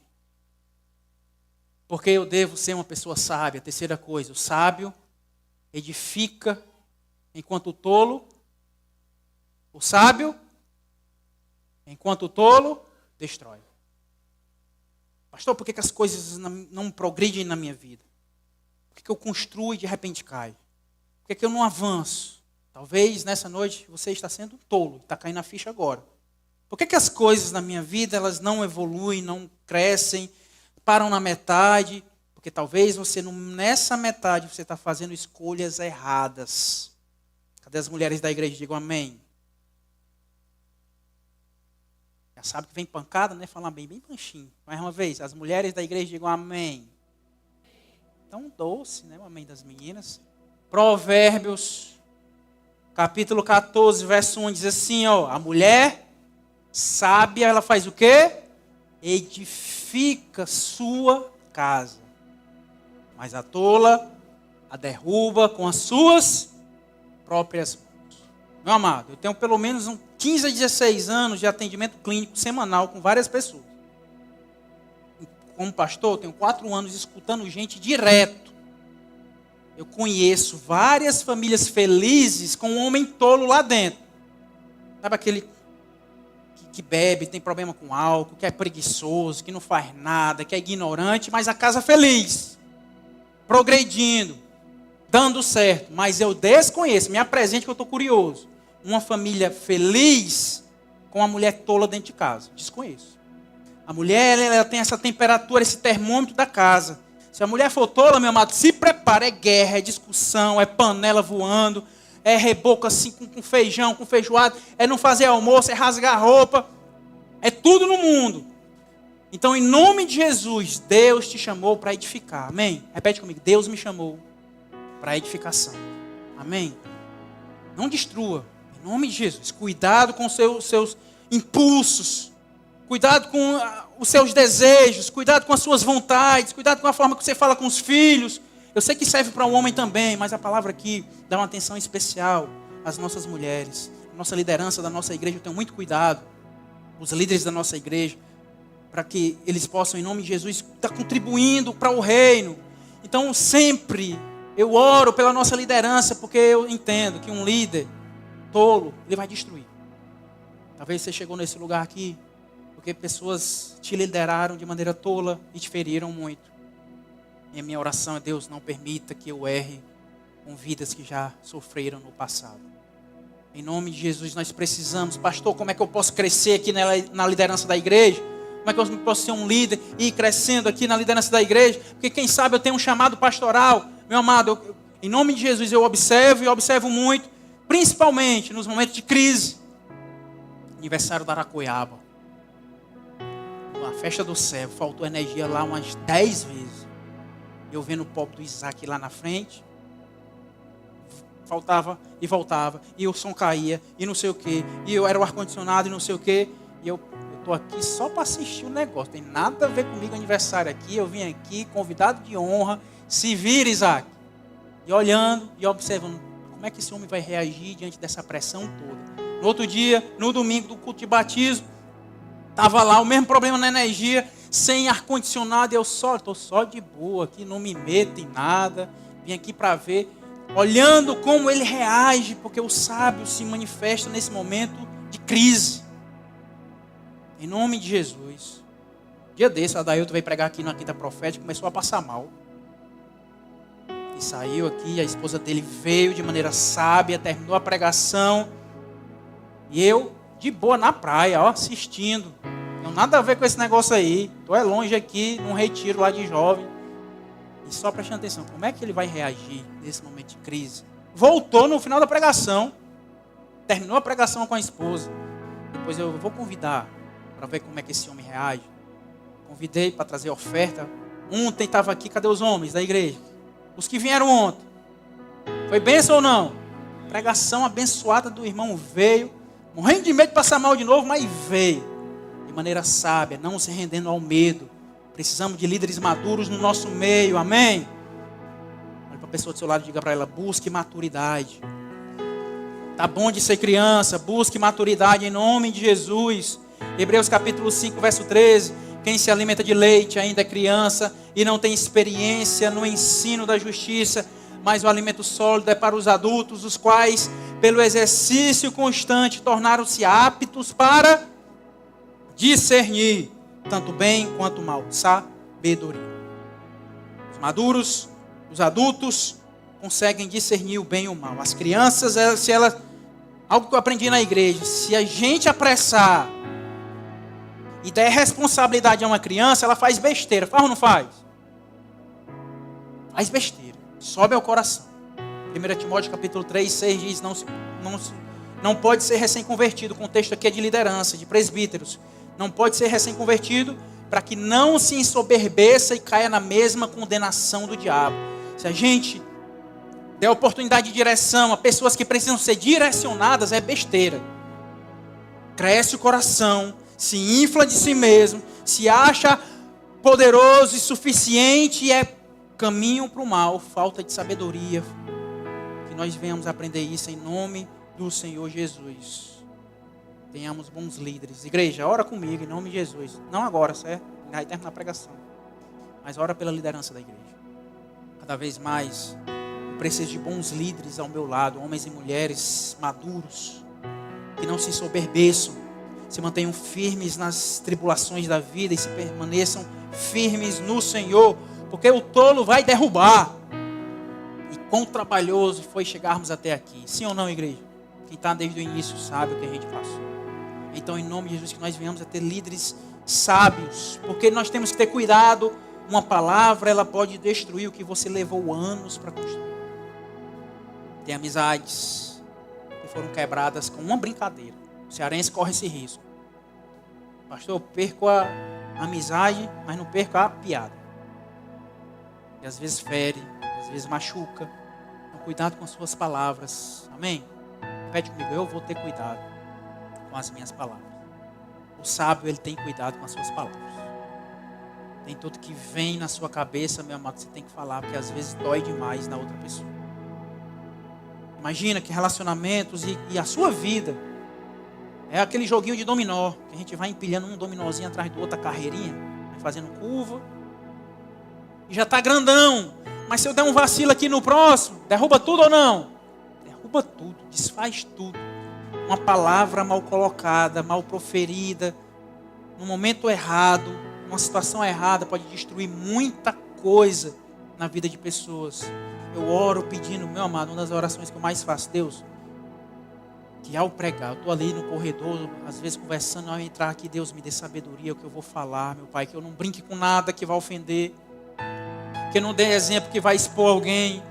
Porque eu devo ser uma pessoa sábia. Terceira coisa, o sábio edifica, enquanto o tolo, destrói. Pastor, por que as coisas não progridem na minha vida? Por que eu construo e de repente cai? Por que eu não avanço? Talvez nessa noite você está sendo tolo, está caindo a ficha agora. Por que as coisas na minha vida elas não evoluem, não crescem, param na metade? Porque talvez você nessa metade você está fazendo escolhas erradas. Cadê as mulheres da igreja? Digam amém. Já sabe que vem pancada, né? Fala bem panchinho. Mais uma vez, as mulheres da igreja digam amém. Tão doce, né? O amém das meninas. Provérbios, capítulo 14, verso 1, diz assim, ó. A mulher sábia, ela faz o quê? Edifica sua casa. Mas a tola a derruba com as suas próprias mãos. Meu amado, eu tenho pelo menos 15 a 16 anos de atendimento clínico semanal com várias pessoas. Como pastor, eu tenho 4 anos escutando gente direto. Eu conheço várias famílias felizes com um homem tolo lá dentro. Sabe aquele que bebe, tem problema com álcool, que é preguiçoso, que não faz nada, que é ignorante, mas a casa feliz, progredindo, dando certo. Mas eu desconheço, me apresente que eu estou curioso. Uma família feliz com uma mulher tola dentro de casa. Desconheço. A mulher, ela tem essa temperatura, esse termômetro da casa. Se a mulher for tola, meu amado, se prepara. É guerra, é discussão, é panela voando, é reboco assim com feijão, com feijoada, é não fazer almoço, é rasgar roupa. É tudo no mundo. Então, em nome de Jesus, Deus te chamou para edificar. Amém? Repete comigo. Deus me chamou para edificação. Amém? Não destrua. Em nome de Jesus. Cuidado com os seus impulsos. Cuidado com os seus desejos. Cuidado com as suas vontades. Cuidado com a forma que você fala com os filhos. Eu sei que serve para o homem também, mas a palavra aqui dá uma atenção especial às nossas mulheres. A nossa liderança da nossa igreja, eu tenho muito cuidado. Os líderes da nossa igreja, para que eles possam, em nome de Jesus, estar contribuindo para o reino. Então, sempre eu oro pela nossa liderança, porque eu entendo que um líder tolo, ele vai destruir. Talvez você chegou nesse lugar aqui, porque pessoas te lideraram de maneira tola e te feriram muito. E a minha oração é: Deus, não permita que eu erre com vidas que já sofreram no passado. Em nome de Jesus, nós precisamos. Pastor, como é que eu posso crescer aqui na liderança da igreja? Como é que eu posso ser um líder e ir crescendo aqui na liderança da igreja? Porque quem sabe eu tenho um chamado pastoral. Meu amado, em nome de Jesus eu observo e observo muito, principalmente nos momentos de crise. Aniversário da Aracoiaba. A festa do céu, faltou energia lá umas 10 vezes. Eu vendo o pobre do Isaac lá na frente. Faltava e voltava, e o som caía, e não sei o que, e eu era o ar-condicionado e não sei o que, e eu estou aqui só para assistir o negócio, tem nada a ver comigo aniversário aqui, eu vim aqui, convidado de honra, se vira, Isaac, e olhando e observando, como é que esse homem vai reagir diante dessa pressão toda. No outro dia, no domingo do culto de batismo, estava lá o mesmo problema na energia, sem ar-condicionado, eu estou só de boa aqui, não me meto em nada, vim aqui para ver, olhando como ele reage, porque o sábio se manifesta nesse momento de crise. Em nome de Jesus. Dia desse, o Adailton veio pregar aqui na Quinta Profética, começou a passar mal. E saiu aqui, a esposa dele veio de maneira sábia, terminou a pregação. E eu, de boa, na praia, ó, assistindo. Não nada a ver com esse negócio aí. Estou longe aqui, num retiro lá de jovem. E só prestando atenção, como é que ele vai reagir nesse momento de crise? Voltou no final da pregação. Terminou a pregação com a esposa. Depois eu vou convidar para ver como é que esse homem reage. Convidei para trazer oferta. Ontem estava aqui, cadê os homens da igreja? Os que vieram ontem. Foi bênção ou não? Pregação abençoada do irmão veio. Morrendo de medo de passar mal de novo, mas veio. De maneira sábia, não se rendendo ao medo. Precisamos de líderes maduros no nosso meio, amém? Olha para a pessoa do seu lado e diga para ela: busque maturidade. Tá bom de ser criança, busque maturidade em nome de Jesus. Hebreus capítulo 5, verso 13. Quem se alimenta de leite ainda é criança e não tem experiência no ensino da justiça, mas o alimento sólido é para os adultos, os quais, pelo exercício constante, tornaram-se aptos para discernir tanto bem quanto mal. Sabedoria. Os maduros, os adultos, conseguem discernir o bem e o mal. As crianças, se elas... Algo que eu aprendi na igreja, se a gente apressar e der responsabilidade a uma criança, ela faz besteira. Faz ou não faz? Faz besteira. Sobe ao coração. 1 Timóteo capítulo 3, 6 diz, não pode ser recém-convertido. O contexto aqui é de liderança, de presbíteros. Não pode ser recém-convertido para que não se ensoberbeça e caia na mesma condenação do diabo. Se a gente der oportunidade de direção a pessoas que precisam ser direcionadas, é besteira. Cresce o coração, se infla de si mesmo, se acha poderoso e suficiente e é caminho para o mal, falta de sabedoria. Que nós venhamos aprender isso em nome do Senhor Jesus. Tenhamos bons líderes. Igreja, ora comigo em nome de Jesus. Não agora, certo? Vai terminar a pregação. Mas ora pela liderança da igreja. Cada vez mais eu preciso de bons líderes ao meu lado, homens e mulheres maduros, que não se ensoberbeçam, se mantenham firmes nas tribulações da vida e se permaneçam firmes no Senhor, porque o tolo vai derrubar. E quão trabalhoso foi chegarmos até aqui. Sim ou não, igreja? Quem está desde o início sabe o que a gente passou. Então, em nome de Jesus, que nós venhamos a ter líderes sábios, porque nós temos que ter cuidado. Uma palavra, ela pode destruir o que você levou anos para construir. Tem amizades que foram quebradas com uma brincadeira. O cearense corre esse risco. Pastor, eu perco a amizade, mas não perco a piada. E às vezes fere, às vezes machuca. Então, cuidado com as suas palavras. Amém? Pede comigo, eu vou ter cuidado com as minhas palavras. O sábio, ele tem cuidado com as suas palavras. Nem tudo que vem na sua cabeça, meu amado, você tem que falar, porque às vezes dói demais na outra pessoa. Imagina que relacionamentos e a sua vida é aquele joguinho de dominó, que a gente vai empilhando um dominózinho atrás do outro, a carreirinha, vai fazendo curva, e já está grandão. Mas se eu der um vacilo aqui no próximo, derruba tudo ou não? Derruba tudo, desfaz tudo. Uma palavra mal colocada, mal proferida, no momento errado, uma situação errada, pode destruir muita coisa na vida de pessoas. Eu oro pedindo, meu amado, uma das orações que eu mais faço, Deus, que ao pregar, eu estou ali no corredor, às vezes conversando, ao entrar aqui, Deus me dê sabedoria, o que eu vou falar, meu Pai, que eu não brinque com nada que vai ofender, que eu não dê exemplo que vai expor alguém,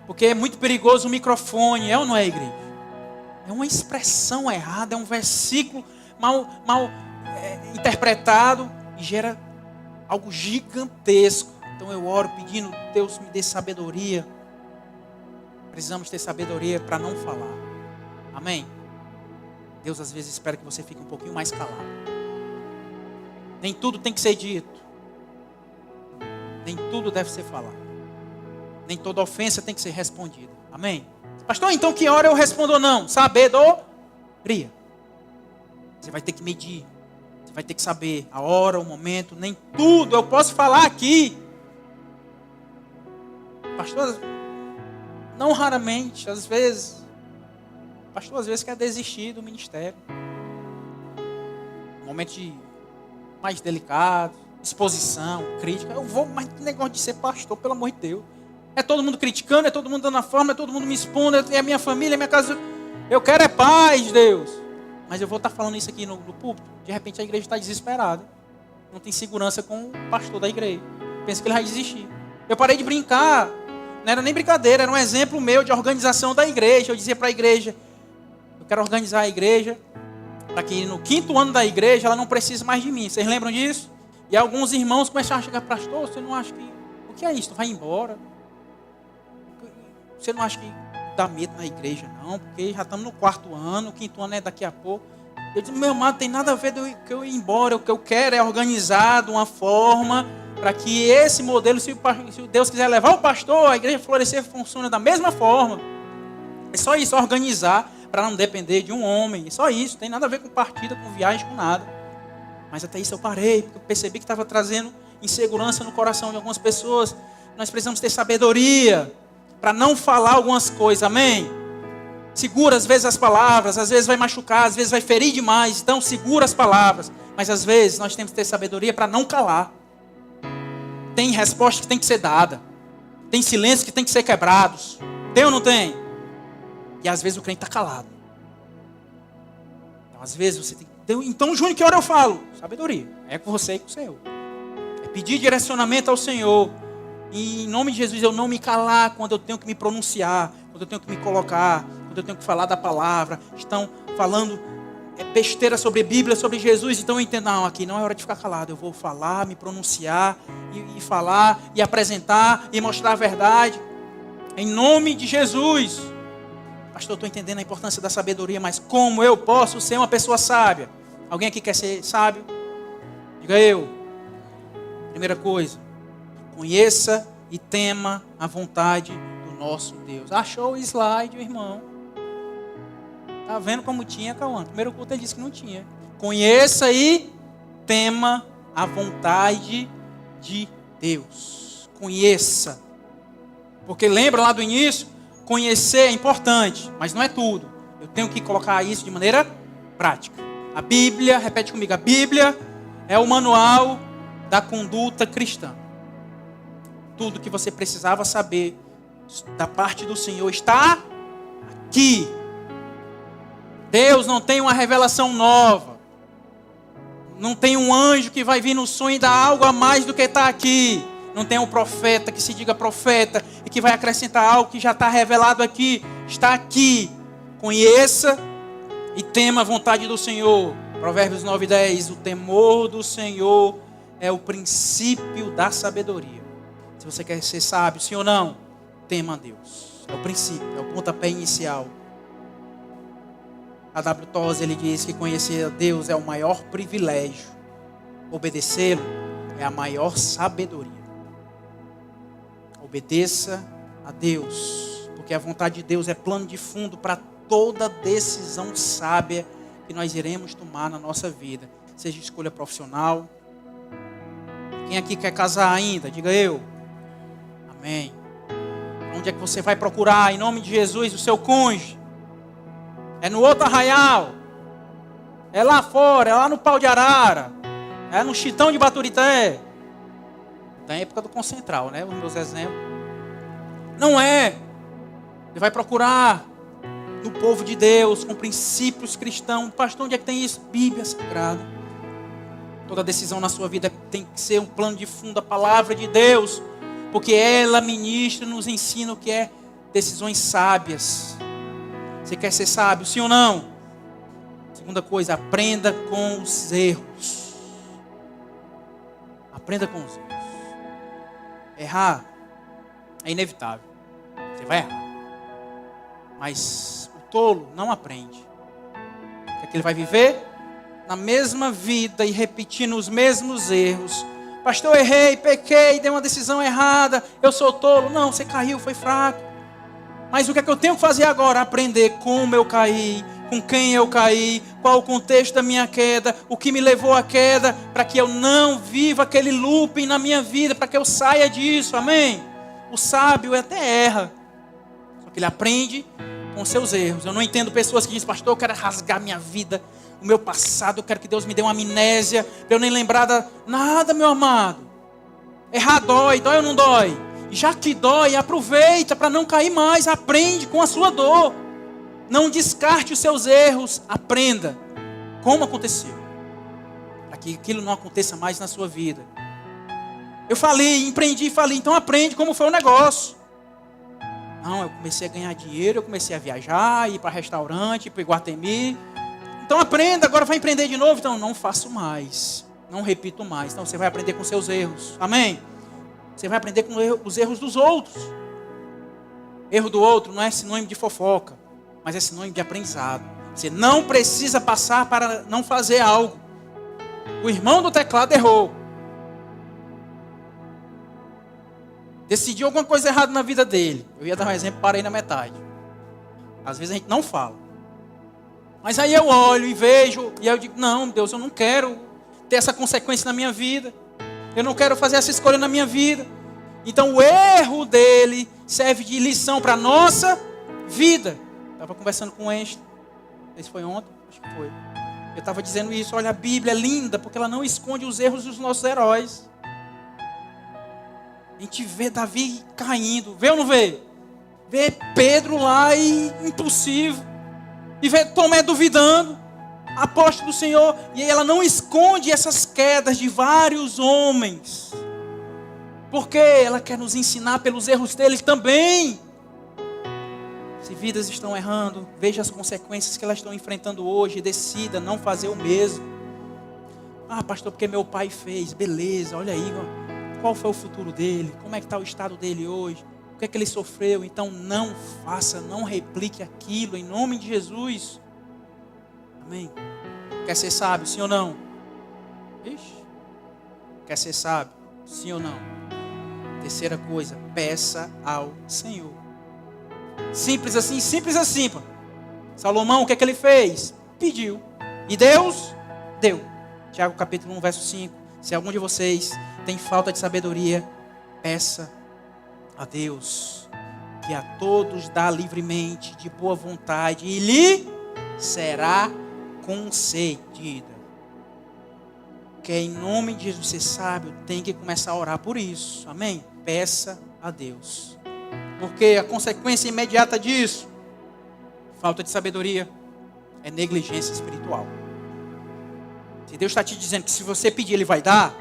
porque é muito perigoso o microfone, é ou não é, igreja? É uma expressão errada, é um versículo mal interpretado e gera algo gigantesco. Então eu oro pedindo, Deus me dê sabedoria. Precisamos ter sabedoria para não falar. Amém? Deus às vezes espera que você fique um pouquinho mais calado. Nem tudo tem que ser dito. Nem tudo deve ser falado. Nem toda ofensa tem que ser respondida. Amém? Pastor, então que hora eu respondo ou não? Sabedoria. Você vai ter que medir. Você vai ter que saber a hora, o momento. Nem tudo eu posso falar aqui. Pastor, não raramente, às vezes. Pastor, às vezes quer desistir do ministério. Momento mais delicado, exposição, crítica. Eu vou, mas que negócio de ser pastor, pelo amor de Deus. É todo mundo criticando, é todo mundo dando a forma, é todo mundo me expondo, é a minha família, é a minha casa. Eu quero é paz, Deus. Mas eu vou estar falando isso aqui no púlpito. De repente a igreja está desesperada. Não tem segurança com o pastor da igreja. Pensa que ele vai desistir. Eu parei de brincar. Não era nem brincadeira, era um exemplo meu de organização da igreja. Eu dizia para a igreja, eu quero organizar a igreja para que no 5º ano da igreja ela não precise mais de mim. Vocês lembram disso? E alguns irmãos começaram a chegar, pastor, você não acha que... O que é isso? Tu vai embora? Você não acha que dá medo na igreja, não? Porque já estamos no 4º ano, o 5º ano é daqui a pouco. Eu disse, meu amado, tem nada a ver com que eu ir embora. O que eu quero é organizar de uma forma para que esse modelo, se Deus quiser levar o pastor, a igreja florescer, funcione da mesma forma. É só isso, organizar para não depender de um homem. É só isso, tem nada a ver com partida, com viagem, com nada. Mas até isso eu parei, porque eu percebi que estava trazendo insegurança no coração de algumas pessoas. Nós precisamos ter sabedoria para não falar algumas coisas, amém? Segura às vezes as palavras, às vezes vai machucar, às vezes vai ferir demais, então segura as palavras. Mas às vezes nós temos que ter sabedoria para não calar. Tem resposta que tem que ser dada, tem silêncio que tem que ser quebrados. Tem ou não tem? E às vezes o crente está calado. Então às vezes você tem que... Então, Júnior, que hora eu falo? Sabedoria, é com você e com o Senhor. É pedir direcionamento ao Senhor. E em nome de Jesus, eu não me calar quando eu tenho que me pronunciar, quando eu tenho que me colocar, quando eu tenho que falar da palavra. Estão falando besteira sobre a Bíblia, sobre Jesus. Então eu entendo, não, aqui não é hora de ficar calado. Eu vou falar, me pronunciar, e falar, e apresentar, e mostrar a verdade. Em nome de Jesus. Pastor, eu estou entendendo a importância da sabedoria, mas como eu posso ser uma pessoa sábia? Alguém aqui quer ser sábio? Diga eu. Primeira coisa, conheça e tema a vontade do nosso Deus. Achou o slide, irmão? Está vendo como tinha, Cauã? Primeiro culto ele disse que não tinha. Conheça e tema a vontade de Deus. Conheça. Porque lembra lá do início? Conhecer é importante, mas não é tudo. Eu tenho que colocar isso de maneira prática. A Bíblia, repete comigo, a Bíblia é o manual da conduta cristã. Tudo que você precisava saber da parte do Senhor está aqui. Deus não tem uma revelação nova. Não tem um anjo que vai vir no sonho e dar algo a mais do que está aqui. Não tem um profeta que se diga profeta e que vai acrescentar algo que já está revelado aqui. Está aqui. Conheça e tema a vontade do Senhor. Provérbios 9:10. O temor do Senhor é o princípio da sabedoria. Se você quer ser sábio, sim ou não, tema a Deus. É o princípio, é o pontapé inicial. A W. Tozer, ele diz que conhecer a Deus é o maior privilégio. Obedecê-lo é a maior sabedoria. Obedeça a Deus, porque a vontade de Deus é plano de fundo para toda decisão sábia que nós iremos tomar na nossa vida. Seja escolha profissional. Quem aqui quer casar ainda? Diga eu. Amém. Onde é que você vai procurar, em nome de Jesus, o seu cônjuge? É no outro arraial? É lá fora? É lá no Pau de Arara? É no Chitão de Baturité? Da época do Concentral, né? Os meus exemplos. Não é. Você vai procurar no povo de Deus, com princípios cristãos. Pastor, onde é que tem isso? Bíblia Sagrada. Toda decisão na sua vida tem que ser um plano de fundo, a palavra de Deus. Porque ela ministra, nos ensina o que é decisões sábias. Você quer ser sábio, sim ou não? Segunda coisa, aprenda com os erros. Aprenda com os erros. Errar é inevitável. Você vai errar. Mas o tolo não aprende. O que ele vai viver? Na mesma vida e repetindo os mesmos erros. Pastor, eu errei, pequei, dei uma decisão errada. Eu sou tolo. Não, você caiu, foi fraco. Mas o que é que eu tenho que fazer agora? Aprender como eu caí, com quem eu caí, qual o contexto da minha queda, o que me levou à queda, para que eu não viva aquele looping na minha vida, para que eu saia disso, amém? O sábio até erra, só que ele aprende com seus erros. Eu não entendo pessoas que dizem, pastor, eu quero rasgar minha vida, o meu passado, eu quero que Deus me dê uma amnésia, para eu nem lembrar nada, meu amado. Errar dói, dói ou não dói? Já que dói, aproveita para não cair mais, aprende com a sua dor. Não descarte os seus erros, aprenda como aconteceu, para que aquilo não aconteça mais na sua vida. Eu falei, empreendi e falei, então aprende como foi o negócio. Não, eu comecei a ganhar dinheiro, eu comecei a viajar, ir para restaurante, ir para Iguatemi. Então aprenda, agora vai empreender de novo. Então não faço mais, não repito mais. Então você vai aprender com seus erros, amém? Você vai aprender com os erros dos outros. Erro do outro não é sinônimo de fofoca, mas é sinônimo de aprendizado. Você não precisa passar para não fazer algo. O irmão do teclado errou. Decidiu alguma coisa errada na vida dele. Eu ia dar um exemplo, parei na metade. Às vezes a gente não fala. Mas aí eu olho e vejo, e eu digo, não, Deus, eu não quero ter essa consequência na minha vida. Eu não quero fazer essa escolha na minha vida. Então o erro dele serve de lição para a nossa vida. Estava conversando com o Einstein. Não sei se foi ontem, acho que foi. Eu estava dizendo isso, olha, a Bíblia é linda porque ela não esconde os erros dos nossos heróis. A gente vê Davi caindo, vê ou não vê? Vê Pedro lá e impossível. E vê Tomé duvidando, apóstolo do Senhor. E ela não esconde essas quedas de vários homens. Porque ela quer nos ensinar pelos erros deles também. Se vidas estão errando, veja as consequências que elas estão enfrentando hoje e decida não fazer o mesmo. Ah, pastor, porque meu pai fez. Beleza, olha aí, qual foi o futuro dele? Como é que está o estado dele hoje? O que é que ele sofreu? Então não faça, não replique aquilo em nome de Jesus. Amém? Quer ser sábio, sim ou não? Ixi. Quer ser sábio, sim ou não? Terceira coisa, peça ao Senhor. Simples assim, pô. Salomão, o que é que ele fez? Pediu. E Deus deu. Tiago capítulo 1, verso 5. Se algum de vocês tem falta de sabedoria, peça a Deus, que a todos dá livremente, de boa vontade, e lhe será concedida. Que em nome de Jesus, você sabe, tem que começar a orar por isso. Amém? Peça a Deus. Porque a consequência imediata disso, falta de sabedoria, é negligência espiritual. Se Deus está te dizendo que se você pedir, Ele vai dar,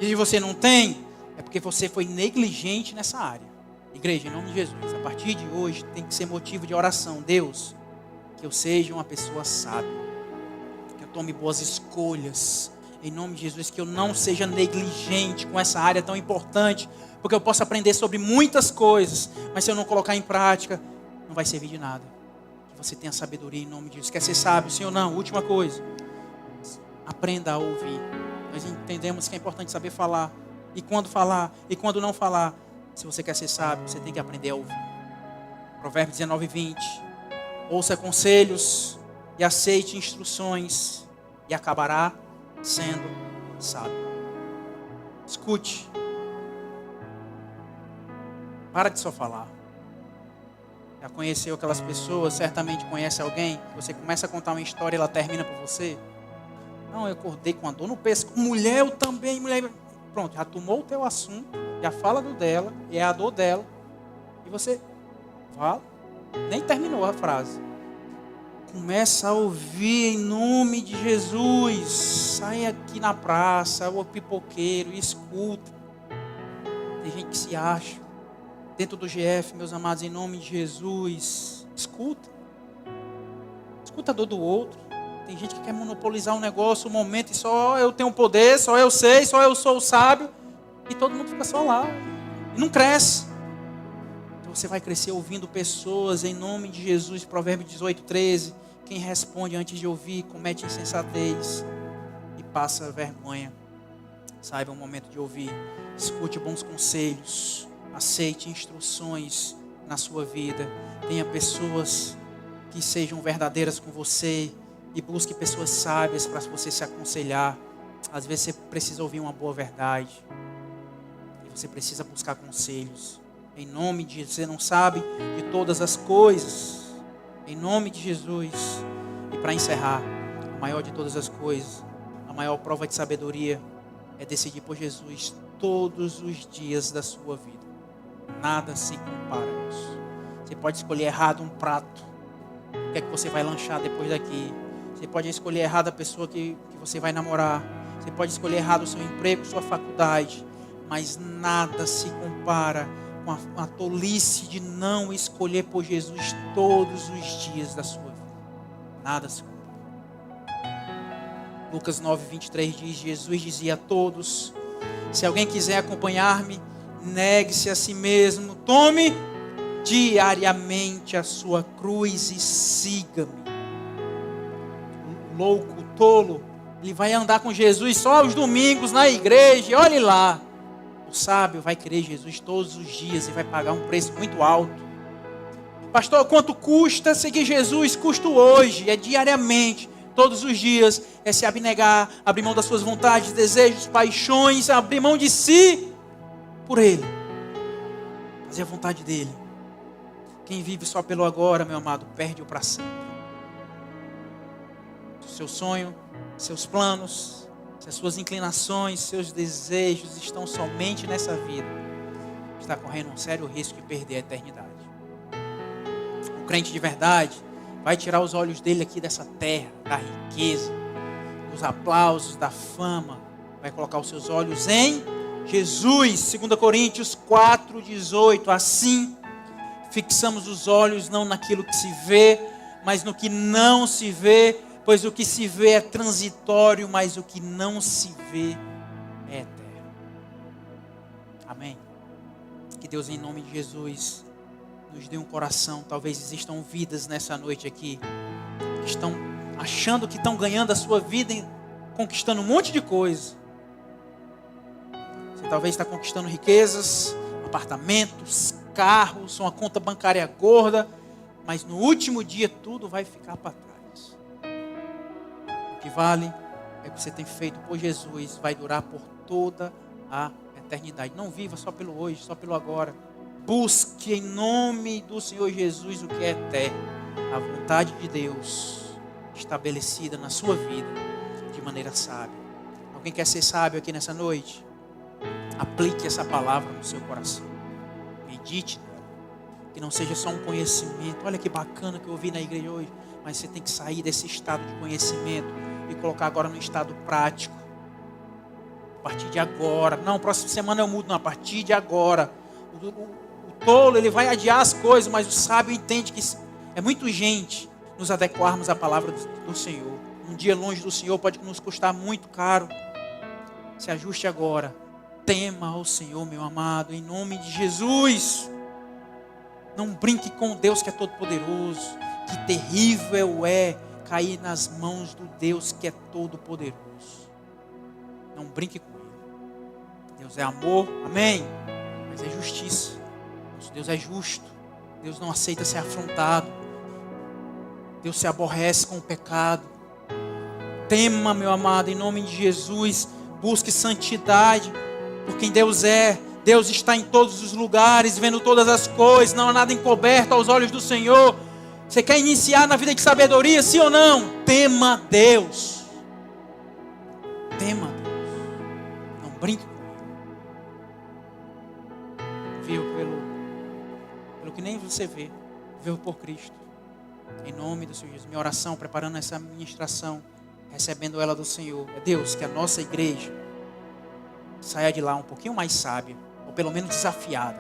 e você não tem, é porque você foi negligente nessa área. Igreja, em nome de Jesus, a partir de hoje tem que ser motivo de oração. Deus, que eu seja uma pessoa sábia, que eu tome boas escolhas, em nome de Jesus, que eu não seja negligente com essa área tão importante, porque eu posso aprender sobre muitas coisas, mas se eu não colocar em prática, não vai servir de nada. Que você tenha sabedoria em nome de Jesus. Quer ser sábio, sim ou não? Última coisa, aprenda a ouvir. Nós entendemos que é importante saber falar, e quando não falar. Se você quer ser sábio, você tem que aprender a ouvir. Provérbios 19, 20. Ouça conselhos e aceite instruções, e acabará sendo sábio. Escute. Para de só falar. Já conheceu aquelas pessoas, certamente conhece alguém, você começa a contar uma história e ela termina por você. Não, eu acordei com a dor no pescoço. Mulher, eu também, mulher. Pronto, já tomou o teu assunto, já fala do dela, e é a dor dela. E você fala, nem terminou a frase. Começa a ouvir em nome de Jesus. Sai aqui na praça, o pipoqueiro, e escuta. Tem gente que se acha. Dentro do GF, meus amados, em nome de Jesus, escuta. Escuta a dor do outro. Tem gente que quer monopolizar um negócio, um momento, e só eu tenho poder, só eu sei, só eu sou o sábio. E todo mundo fica só lá. E não cresce. Então você vai crescer ouvindo pessoas em nome de Jesus. Provérbios 18, 13. Quem responde antes de ouvir, comete insensatez e passa vergonha. Saiba o momento de ouvir. Escute bons conselhos. Aceite instruções na sua vida. Tenha pessoas que sejam verdadeiras com você. E busque pessoas sábias para você se aconselhar. Às vezes você precisa ouvir uma boa verdade. E você precisa buscar conselhos. Em nome de Jesus, você não sabe de todas as coisas. Em nome de Jesus. E para encerrar, a maior de todas as coisas, a maior prova de sabedoria é decidir por Jesus todos os dias da sua vida. Nada se compara a isso. Você pode escolher errado um prato. O que é que você vai lanchar depois daqui? Você pode escolher errado a pessoa que você vai namorar. Você pode escolher errado o seu emprego, sua faculdade. Mas nada se compara com a tolice de não escolher por Jesus todos os dias da sua vida. Nada se compara. Lucas 9, 23 diz, Jesus dizia a todos, se alguém quiser acompanhar-me, negue-se a si mesmo, tome diariamente a sua cruz e siga-me. O louco, o tolo, ele vai andar com Jesus só aos domingos na igreja, olhe lá. O sábio vai querer Jesus todos os dias e vai pagar um preço muito alto. Pastor, quanto custa seguir Jesus? Custa hoje, é diariamente. todos os dias é se abnegar, abrir mão das suas vontades, desejos, paixões, abrir mão de si por Ele. Fazer a vontade dEle. Quem vive só pelo agora, meu amado, perde o para sempre. Seu sonho, seus planos, se as suas inclinações, seus desejos estão somente nessa vida, está correndo um sério risco de perder a eternidade. O crente de verdade vai tirar os olhos dele aqui dessa terra, da riqueza, dos aplausos, da fama. Vai colocar os seus olhos em Jesus. 2 Coríntios 4:18. Assim, fixamos os olhos não naquilo que se vê, mas no que não se vê, pois o que se vê é transitório, mas o que não se vê é eterno. Amém. Que Deus, em nome de Jesus, nos dê um coração. Talvez existam vidas nessa noite aqui que estão achando que estão ganhando a sua vida, conquistando um monte de coisa. Você talvez está conquistando riquezas, apartamentos, carros, uma conta bancária gorda, mas no último dia tudo vai ficar para trás. O que vale é o que você tem feito por Jesus, vai durar por toda a eternidade. Não viva só pelo hoje, só pelo agora. Busque em nome do Senhor Jesus o que é eterno, a vontade de Deus estabelecida na sua vida de maneira sábia. Alguém quer ser sábio aqui nessa noite? Aplique essa palavra no seu coração. Medite nela. Que não seja só um conhecimento. Olha que bacana que eu ouvi na igreja hoje. Mas você tem que sair desse estado de conhecimento e colocar agora no estado prático. A partir de agora. Não, próxima semana eu mudo. Não, a partir de agora. O tolo, ele vai adiar as coisas, mas o sábio entende que é muito urgente nos adequarmos à palavra do Senhor. Um dia longe do Senhor pode nos custar muito caro. Se ajuste agora. Tema ao Senhor, meu amado, em nome de Jesus. Não brinque com Deus que é todo poderoso. Que terrível é cair nas mãos do Deus que é todo poderoso. Não brinque com Ele. Deus é amor, amém? Mas é justiça. Nosso Deus é justo. Deus não aceita ser afrontado. Deus se aborrece com o pecado. Tema, meu amado, em nome de Jesus. Busque santidade por quem Deus é. Deus está em todos os lugares, vendo todas as coisas. Não há nada encoberto aos olhos do Senhor. Você quer iniciar na vida de sabedoria, sim ou não? Tema Deus. Tema Deus. Não brinque com Ele. Viva pelo que nem você vê. Viva por Cristo. Em nome do Senhor Jesus. Minha oração, preparando essa ministração, recebendo ela do Senhor. É Deus, que a nossa igreja saia de lá um pouquinho mais sábia, ou pelo menos desafiada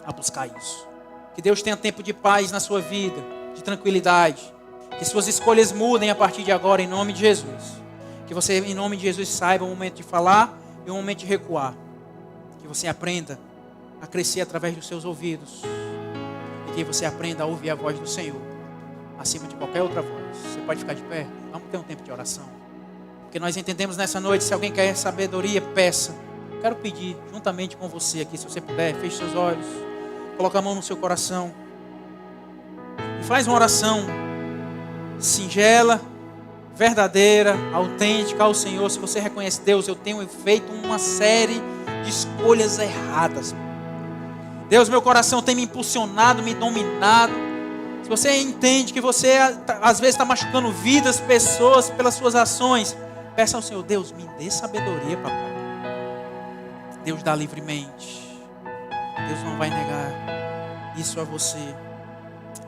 a buscar isso. Que Deus tenha tempo de paz na sua vida, de tranquilidade. Que suas escolhas mudem a partir de agora, em nome de Jesus. Que você, em nome de Jesus, saiba o momento de falar e o momento de recuar. Que você aprenda a crescer através dos seus ouvidos. E que você aprenda a ouvir a voz do Senhor acima de qualquer outra voz. Você pode ficar de pé? Vamos ter um tempo de oração. Porque nós entendemos nessa noite, se alguém quer sabedoria, peça. Quero pedir, juntamente com você aqui, se você puder, feche seus olhos. Coloca a mão no seu coração. E faz uma oração singela, verdadeira, autêntica ao Senhor. Se você reconhece, Deus, eu tenho feito uma série de escolhas erradas. Deus, meu coração tem me impulsionado, me dominado. Se você entende que você às vezes está machucando vidas, pessoas pelas suas ações, peça ao Senhor, Deus, me dê sabedoria, papai. Deus dá livremente. Deus não vai negar isso a você.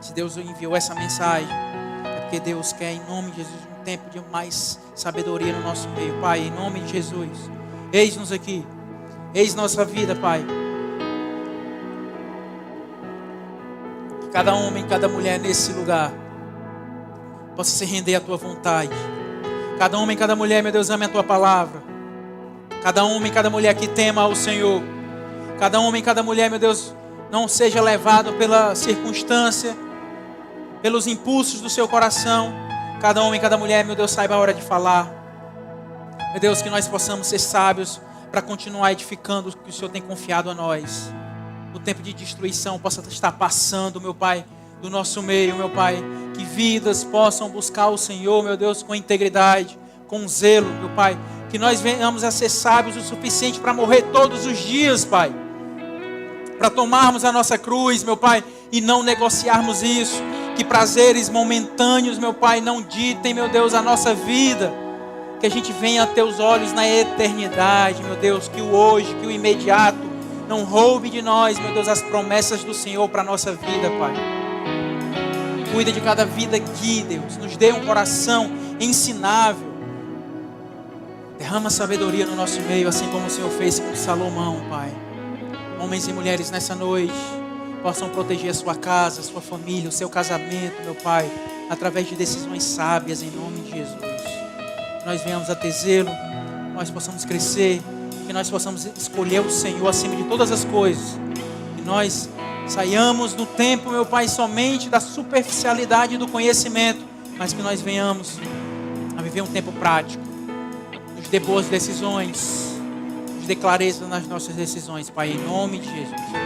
Se Deus enviou essa mensagem, é porque Deus quer, em nome de Jesus, um tempo de mais sabedoria no nosso meio. Pai, em nome de Jesus, eis-nos aqui. Eis nossa vida, Pai. Que cada homem, cada mulher nesse lugar possa se render à Tua vontade. Cada homem, cada mulher, meu Deus, ame a Tua palavra. Cada homem, cada mulher que tema ao Senhor. Cada homem, cada mulher, meu Deus, não seja levado pela circunstância, pelos impulsos do seu coração. Cada homem, cada mulher, meu Deus, saiba a hora de falar. Meu Deus, que nós possamos ser sábios para continuar edificando o que o Senhor tem confiado a nós. O tempo de destruição possa estar passando, meu Pai, do nosso meio, meu Pai. Que vidas possam buscar o Senhor, meu Deus, com integridade, com zelo, meu Pai. Que nós venhamos a ser sábios o suficiente para morrer todos os dias, Pai. Para tomarmos a nossa cruz, meu Pai, e não negociarmos isso. Que prazeres momentâneos, meu Pai, não ditem, meu Deus, a nossa vida. Que a gente venha a teus olhos na eternidade, meu Deus. Que o hoje, que o imediato não roube de nós, meu Deus, as promessas do Senhor para a nossa vida, Pai. Cuida de cada vida aqui, Deus. Nos dê um coração ensinável. Derrama sabedoria no nosso meio, assim como o Senhor fez com Salomão, Pai. Homens e mulheres nessa noite possam proteger a sua casa, a sua família, o seu casamento, meu Pai, através de decisões sábias em nome de Jesus. Que nós venhamos a ter zelo, que nós possamos crescer, que nós possamos escolher o Senhor acima de todas as coisas. Que nós saiamos do tempo, meu Pai, somente da superficialidade do conhecimento, mas que nós venhamos a viver um tempo prático. Nos dê boas decisões, nos dê clareza nas nossas decisões, Pai, em nome de Jesus.